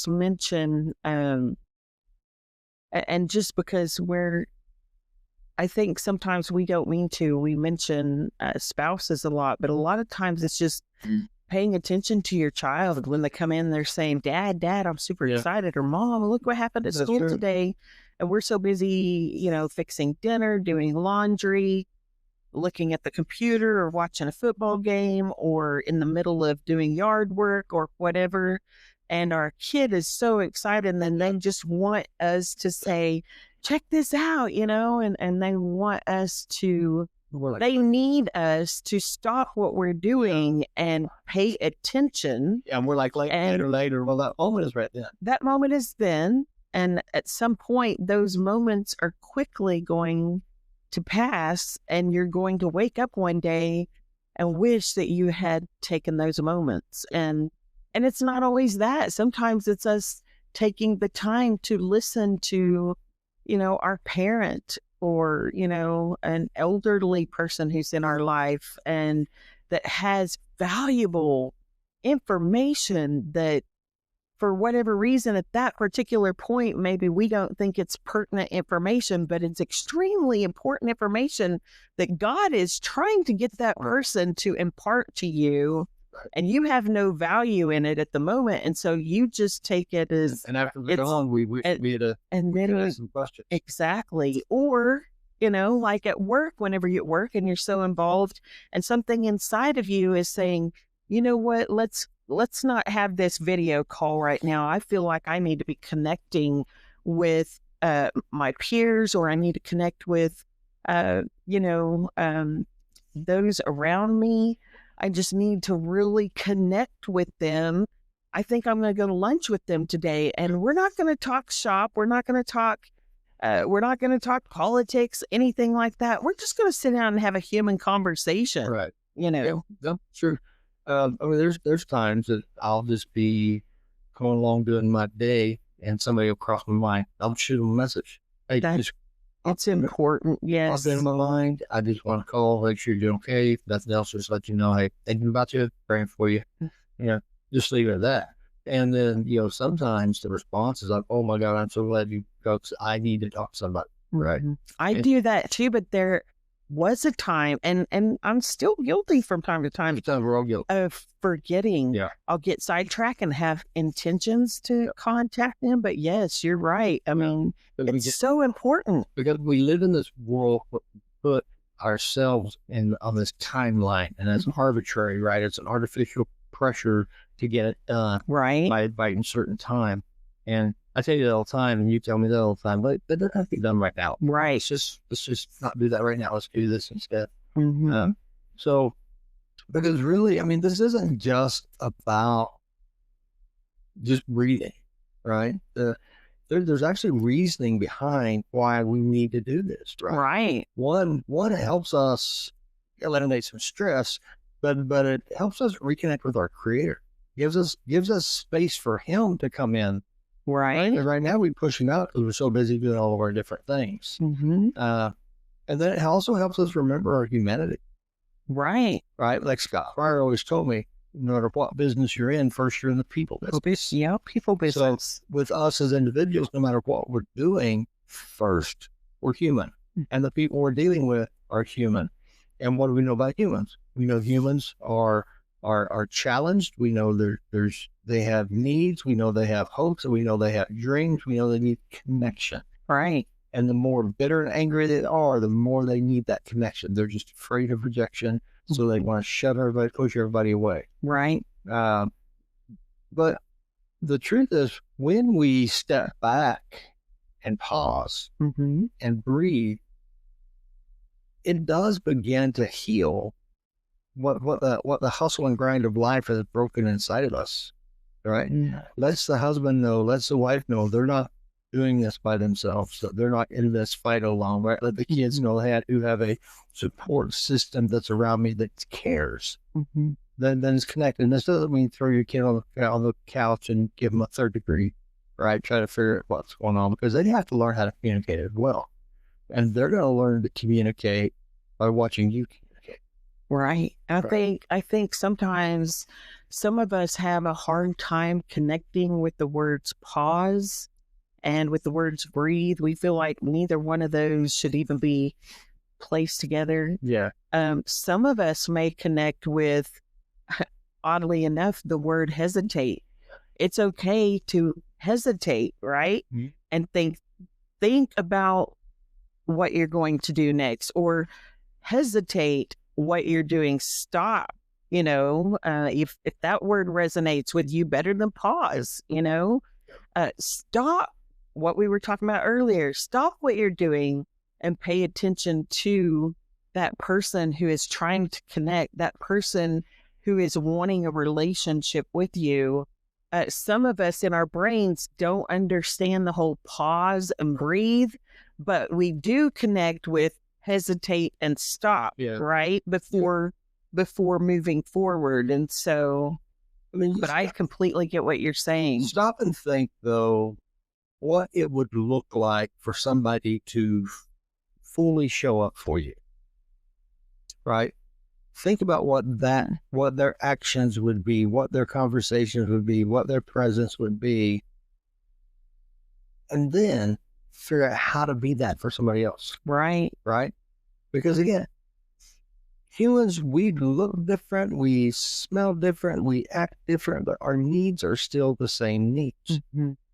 mention and just because I think sometimes we don't mean to. We mention spouses a lot, but a lot of times it's just paying attention to your child when they come in. They're saying, "Dad, I'm super excited," or "Mom, look what happened at school today," and we're so busy, fixing dinner, doing laundry, looking at the computer, or watching a football game, or in the middle of doing yard work or whatever. And our kid is so excited, and then they just want us to say, "Check this out," and they want us to, they need us to stop what we're doing and pay attention. And we're like later. Well, that moment is right then. That moment is then. And at some point, those moments are quickly going to pass, and you're going to wake up one day and wish that you had taken those moments. And it's not always that. Sometimes it's us taking the time to listen to, our parent, or, an elderly person who's in our life and that has valuable information that, for whatever reason, at that particular point, maybe we don't think it's pertinent information, but it's extremely important information that God is trying to get that person to impart to you. And you have no value in it at the moment. And so you just take it as... And after we're gone, we had some questions. Exactly. Or, like at work, whenever you're at work and you're so involved, and something inside of you is saying, "You know what, let's not have this video call right now. I feel like I need to be connecting with my peers, or I need to connect with, those around me. I just need to really connect with them. I think I'm going to go to lunch with them today, and we're not going to talk shop. We're not going to talk politics, anything like that. We're just going to sit down and have a human conversation." Right. Yeah, sure. There's times that I'll just be going along doing my day, and somebody will cross my mind. I'll shoot them a message. Hey, it's important. Yes. I've been in my mind. I just want to call, make sure you're doing okay. If nothing else, just let you know, hey, thinking about you, praying for you. Just leave it at that. And then, sometimes the response is like, "Oh my God, I'm so glad you folks, I need to talk to somebody." Right. I do that too, but there was a time, and I'm still guilty from time to time We're all guilty of forgetting. Yeah. I'll get sidetracked and have intentions to contact them. But yes, you're right. I mean, it's so important. Because we live in this world, put ourselves on this timeline, and that's arbitrary, right? It's an artificial pressure to get it done, right, by a certain time. And I tell you that all the time, and you tell me that all the time, but that doesn't have to be done right now. Right. Let's just not do that right now. Let's do this instead. Mm-hmm. So, because really, I mean, this isn't just about just breathing, right? There's actually reasoning behind why we need to do this, right? Right. One, it helps us eliminate some stress, but it helps us reconnect with our Creator. Gives us space for Him to come in. Right. And right now we push Him out because we're so busy doing all of our different things. Mm-hmm. And then it also helps us remember our humanity. Right. Right? Like Scott Fryer always told me, no matter what business you're in, first you're in the people business. Yeah, people business. So with us as individuals, no matter what we're doing, first, we're human. And the people we're dealing with are human. And what do we know about humans? We know humans are challenged. We know they have needs. We know they have hopes. And we know they have dreams. We know they need connection. Right. And the more bitter and angry they are, the more they need that connection. They're just afraid of rejection. So they want to shut everybody, push everybody away. Right. But the truth is, when we step back and pause and breathe, it does begin to heal what the hustle and grind of life has broken inside of us. Right? Lets the husband know, lets the wife know they're not doing this by themselves. So they're not in this fight alone. Right? Let the kids know they do have a support system that's around me that cares. Then it's connected. And this doesn't mean throw your kid on the couch and give them a third degree, right? Try to figure out what's going on, because they have to learn how to communicate as well. And they're going to learn to communicate by watching you communicate. Right. I think sometimes some of us have a hard time connecting with the words pause and with the words breathe. We feel like neither one of those should even be placed together. Yeah. Some of us may connect with, oddly enough, the word hesitate. It's okay to hesitate, right? And think about what you're going to do next, or hesitate what you're doing. Stop. If that word resonates with you, better than pause. Stop what we were talking about earlier. Stop what you're doing and pay attention to that person who is trying to connect, that person who is wanting a relationship with you. Some of us in our brains don't understand the whole pause and breathe, but we do connect with hesitate and stop, right? Before moving forward. And so, but I completely get what you're saying. Stop and think, though, what it would look like for somebody to fully show up for you, right? Think about what their actions would be, what their conversations would be, what their presence would be, and then figure out how to be that for somebody else. Right. Right? Because again, humans, we look different, we smell different, we act different, but our needs are still the same needs.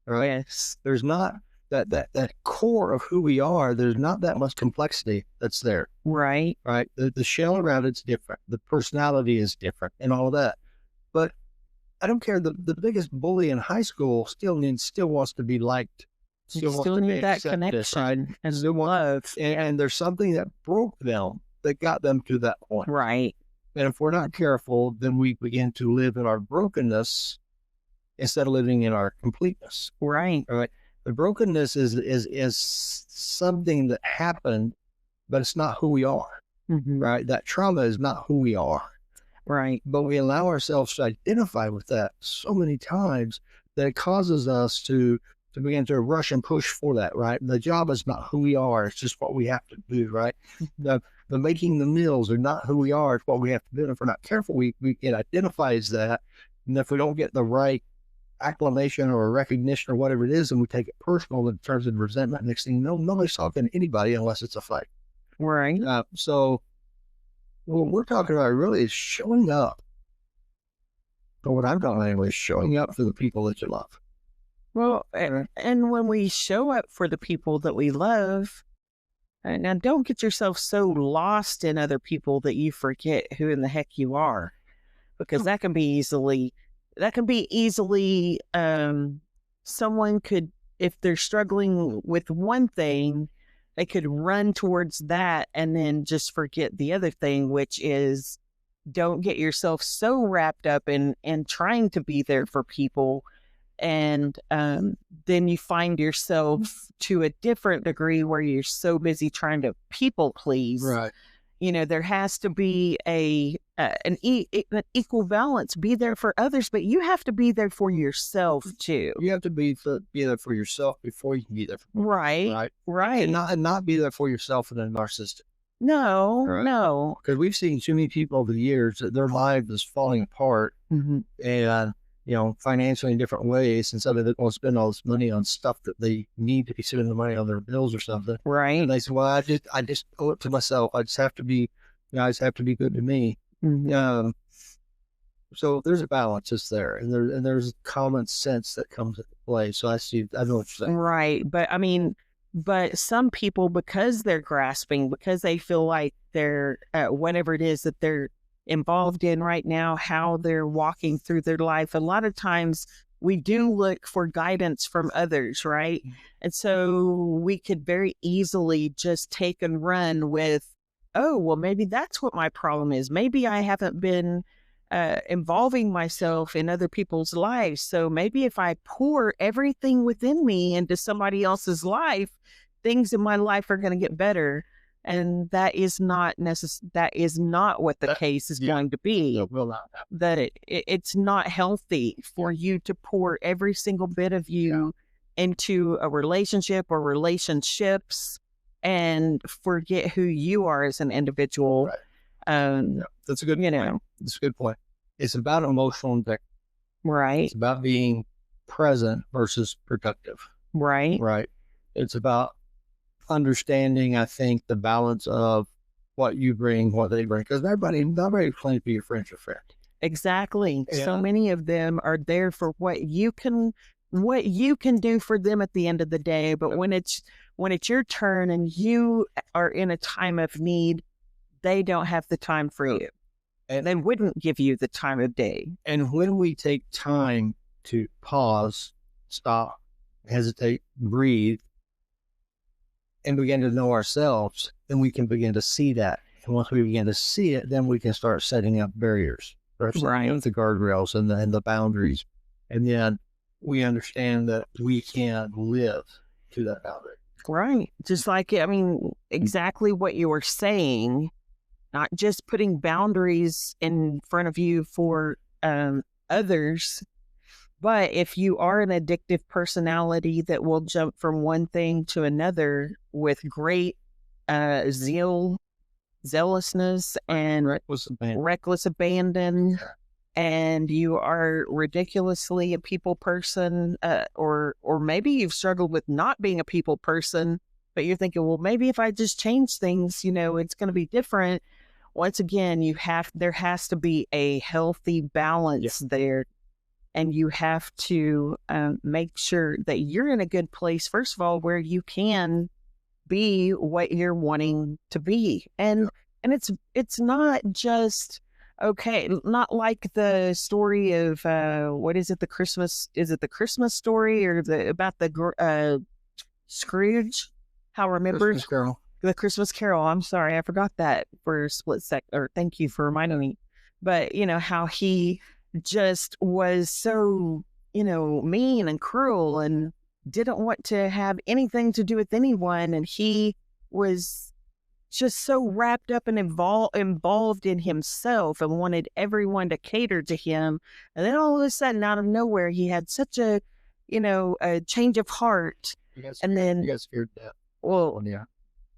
Right? Yes. There's not that core of who we are. There's not that much complexity that's there. Right. Right. The shell around it's different. The personality is different and all of that. But I don't care. The biggest bully in high school still wants to be liked. Still need that connection, right? And love. And there's something that broke them that got them to that point. Right. And if we're not careful, then we begin to live in our brokenness instead of living in our completeness. Right. All right. The brokenness is something that happened, but it's not who we are. Right. That trauma is not who we are. Right. But we allow ourselves to identify with that so many times that it causes us to begin to rush and push for that, right? The job is not who we are. It's just what we have to do, right? The making the meals are not who we are. It's what we have to do. And if we're not careful, it identifies that. And if we don't get the right acclamation or recognition or whatever it is, and we take it personal in terms of resentment, next thing you know, nobody's talking to anybody unless it's a fight. Right. So what we're talking about really is showing up. Or what I'm talking about anyway, is showing up for the people that you love. Well, and when we show up for the people that we love, now don't get yourself so lost in other people that you forget who in the heck you are, because that can be easily, someone could, if they're struggling with one thing, they could run towards that and then just forget the other thing, which is don't get yourself so wrapped up in trying to be there for people And then you find yourself to a different degree where you're so busy trying to people please. Right. There has to be an equal balance. Be there for others, but you have to be there for yourself too. You have to be there for yourself before you can be there for Right. and not be there for yourself in a narcissistic. No, Right. no. Because we've seen too many people over the years that their life is falling apart, Mm-hmm. and financially in different ways, and so they want to spend all this money on stuff that they need to be spending the money on their bills or something. Right. And they say, "Well, I just owe it to myself. I just have to be, I just have to be good to me." Mm-hmm. So there's a balance just there, and there's common sense that comes into play. So I know what you're saying. Right. But some people, because they're grasping, because they feel like they're whatever it is that they're involved in right now, how they're walking through their life, a lot of times we do look for guidance from others, right? And so we could very easily just take and run with, oh, well, maybe that's what my problem is. Maybe I haven't been involving myself in other people's lives. So maybe if I pour everything within me into somebody else's life, things in my life are going to get better. And that is not what the case is going to be. No, will not happen. That it's not healthy for you to pour every single bit of you into a relationship or relationships and forget who you are as an individual. Right. That's a good point. That's a good point. It's about emotional integrity. Right. It's about being present versus productive. Right. Right. It's about understanding, I think, the balance of what you bring, what they bring, because nobody claims to be your friend. Exactly. Yeah. So many of them are there for what you can do for them at the end of the day. But when it's your turn and you are in a time of need, they don't have the time for you. And they wouldn't give you the time of day. And when we take time to pause, stop, hesitate, breathe, and begin to know ourselves, then we can begin to see that. And once we begin to see it, then we can start setting up barriers, right? The guardrails and the boundaries. And then we understand that we can live to that boundary. Right. Just like, exactly what you were saying, not just putting boundaries in front of you for others, but if you are an addictive personality that will jump from one thing to another with great zealousness and reckless abandon, and you are ridiculously a people person, or maybe you've struggled with not being a people person, but you're thinking, well, maybe if I just change things, it's going to be different. Once again, there has to be a healthy balance there. And you have to make sure that you're in a good place, first of all, where you can be what you're wanting to be. And it's not just, not like the story of, what is it, the Christmas story or about the Scrooge? How remember? Christmas Carol. The Christmas Carol. I'm sorry, I forgot that for a split sec. Or thank you for reminding me. But how he just was so, mean and cruel and didn't want to have anything to do with anyone. And he was just so wrapped up and involved in himself and wanted everyone to cater to him. And then all of a sudden, out of nowhere, he had such a change of heart. You guys feared death. Well, yeah.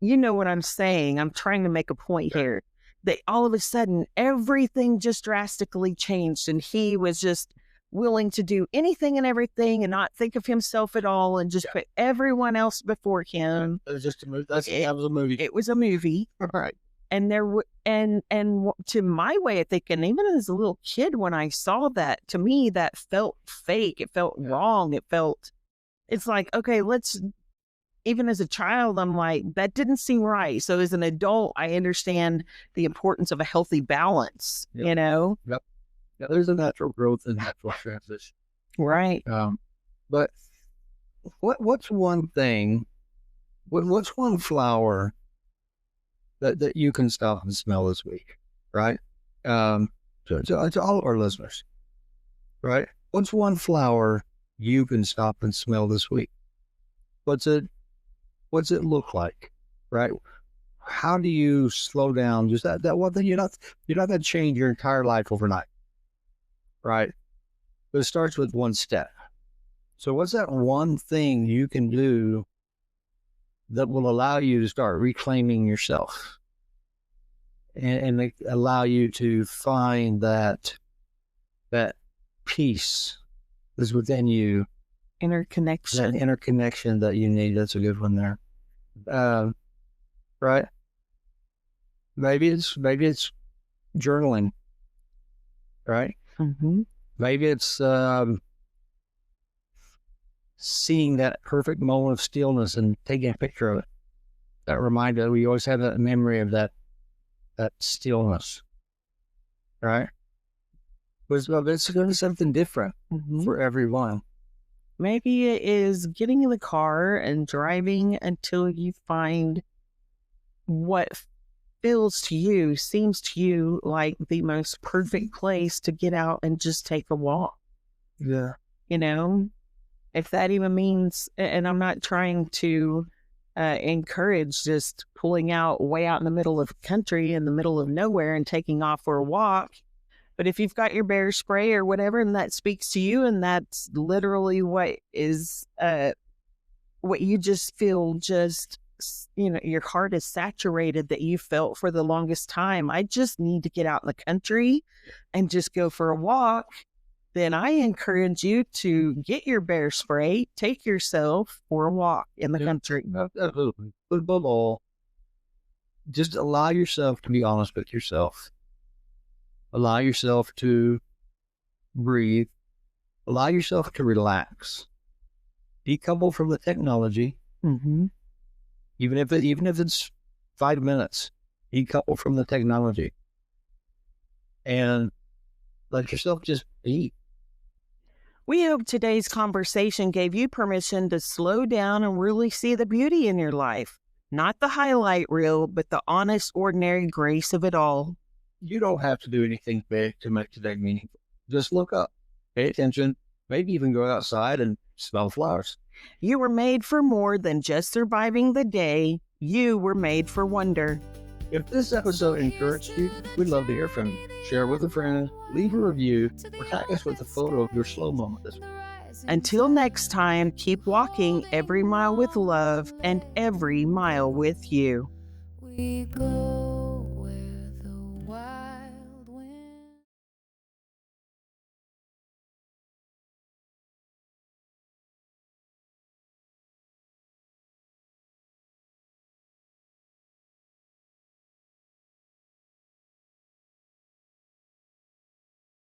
You know what I'm saying. I'm trying to make a point here. That all of a sudden, everything just drastically changed, and he was just willing to do anything and everything and not think of himself at all and just put everyone else before him. It was just a movie. That was a movie. It was a movie. Right. And and to my way of thinking, even as a little kid, when I saw that, to me, that felt fake. It felt wrong. It's like, okay, even as a child, I'm like, that didn't seem right. So as an adult, I understand the importance of a healthy balance, Yep. Yep. Yeah, there's a natural growth and natural transition. Right. But what's one thing, what's one flower that you can stop and smell this week, right? To all of our listeners, right? What's one flower you can stop and smell this week? What's it look like? Right? How do you slow down? Just that one thing. You're not going to change your entire life overnight. Right? But it starts with one step. So what's that one thing you can do that will allow you to start reclaiming yourself and allow you to find that peace that's within you, Interconnection. that interconnection that you need? That's a good one there. Right? Maybe it's journaling, right? Mm-hmm. Maybe it's seeing that perfect moment of stillness and taking a picture of it. That reminder, we always have that memory of that stillness, right? But it's going to be something different for everyone. Maybe it is getting in the car and driving until you find what seems to you like the most perfect place to get out and just take a walk. Yeah. You know, if that even means, and I'm not trying to encourage just pulling out way out in the middle of the country, in the middle of nowhere, and taking off for a walk. But if you've got your bear spray or whatever, and that speaks to you, and that's literally what is, what you just feel, just, your heart is saturated, that you felt for the longest time. I just need to get out in the country and just go for a walk. Then I encourage you to get your bear spray, take yourself for a walk in the country. Absolutely. But above all, just allow yourself to be honest with yourself. Allow yourself to breathe. Allow yourself to relax. Decouple from the technology. Mm-hmm. Even if it's 5 minutes, decouple from the technology. And let yourself just be. We hope today's conversation gave you permission to slow down and really see the beauty in your life. Not the highlight reel, but the honest, ordinary grace of it all. You don't have to do anything big to make today meaningful. Just look up, pay attention, maybe even go outside and smell flowers. You were made for more than just surviving the day. You were made for wonder. If this episode encouraged you, we'd love to hear from you. Share with a friend, leave a review, or tag us with a photo of your slow moment this week. Until next time, keep walking every mile with love and every mile with you. We go.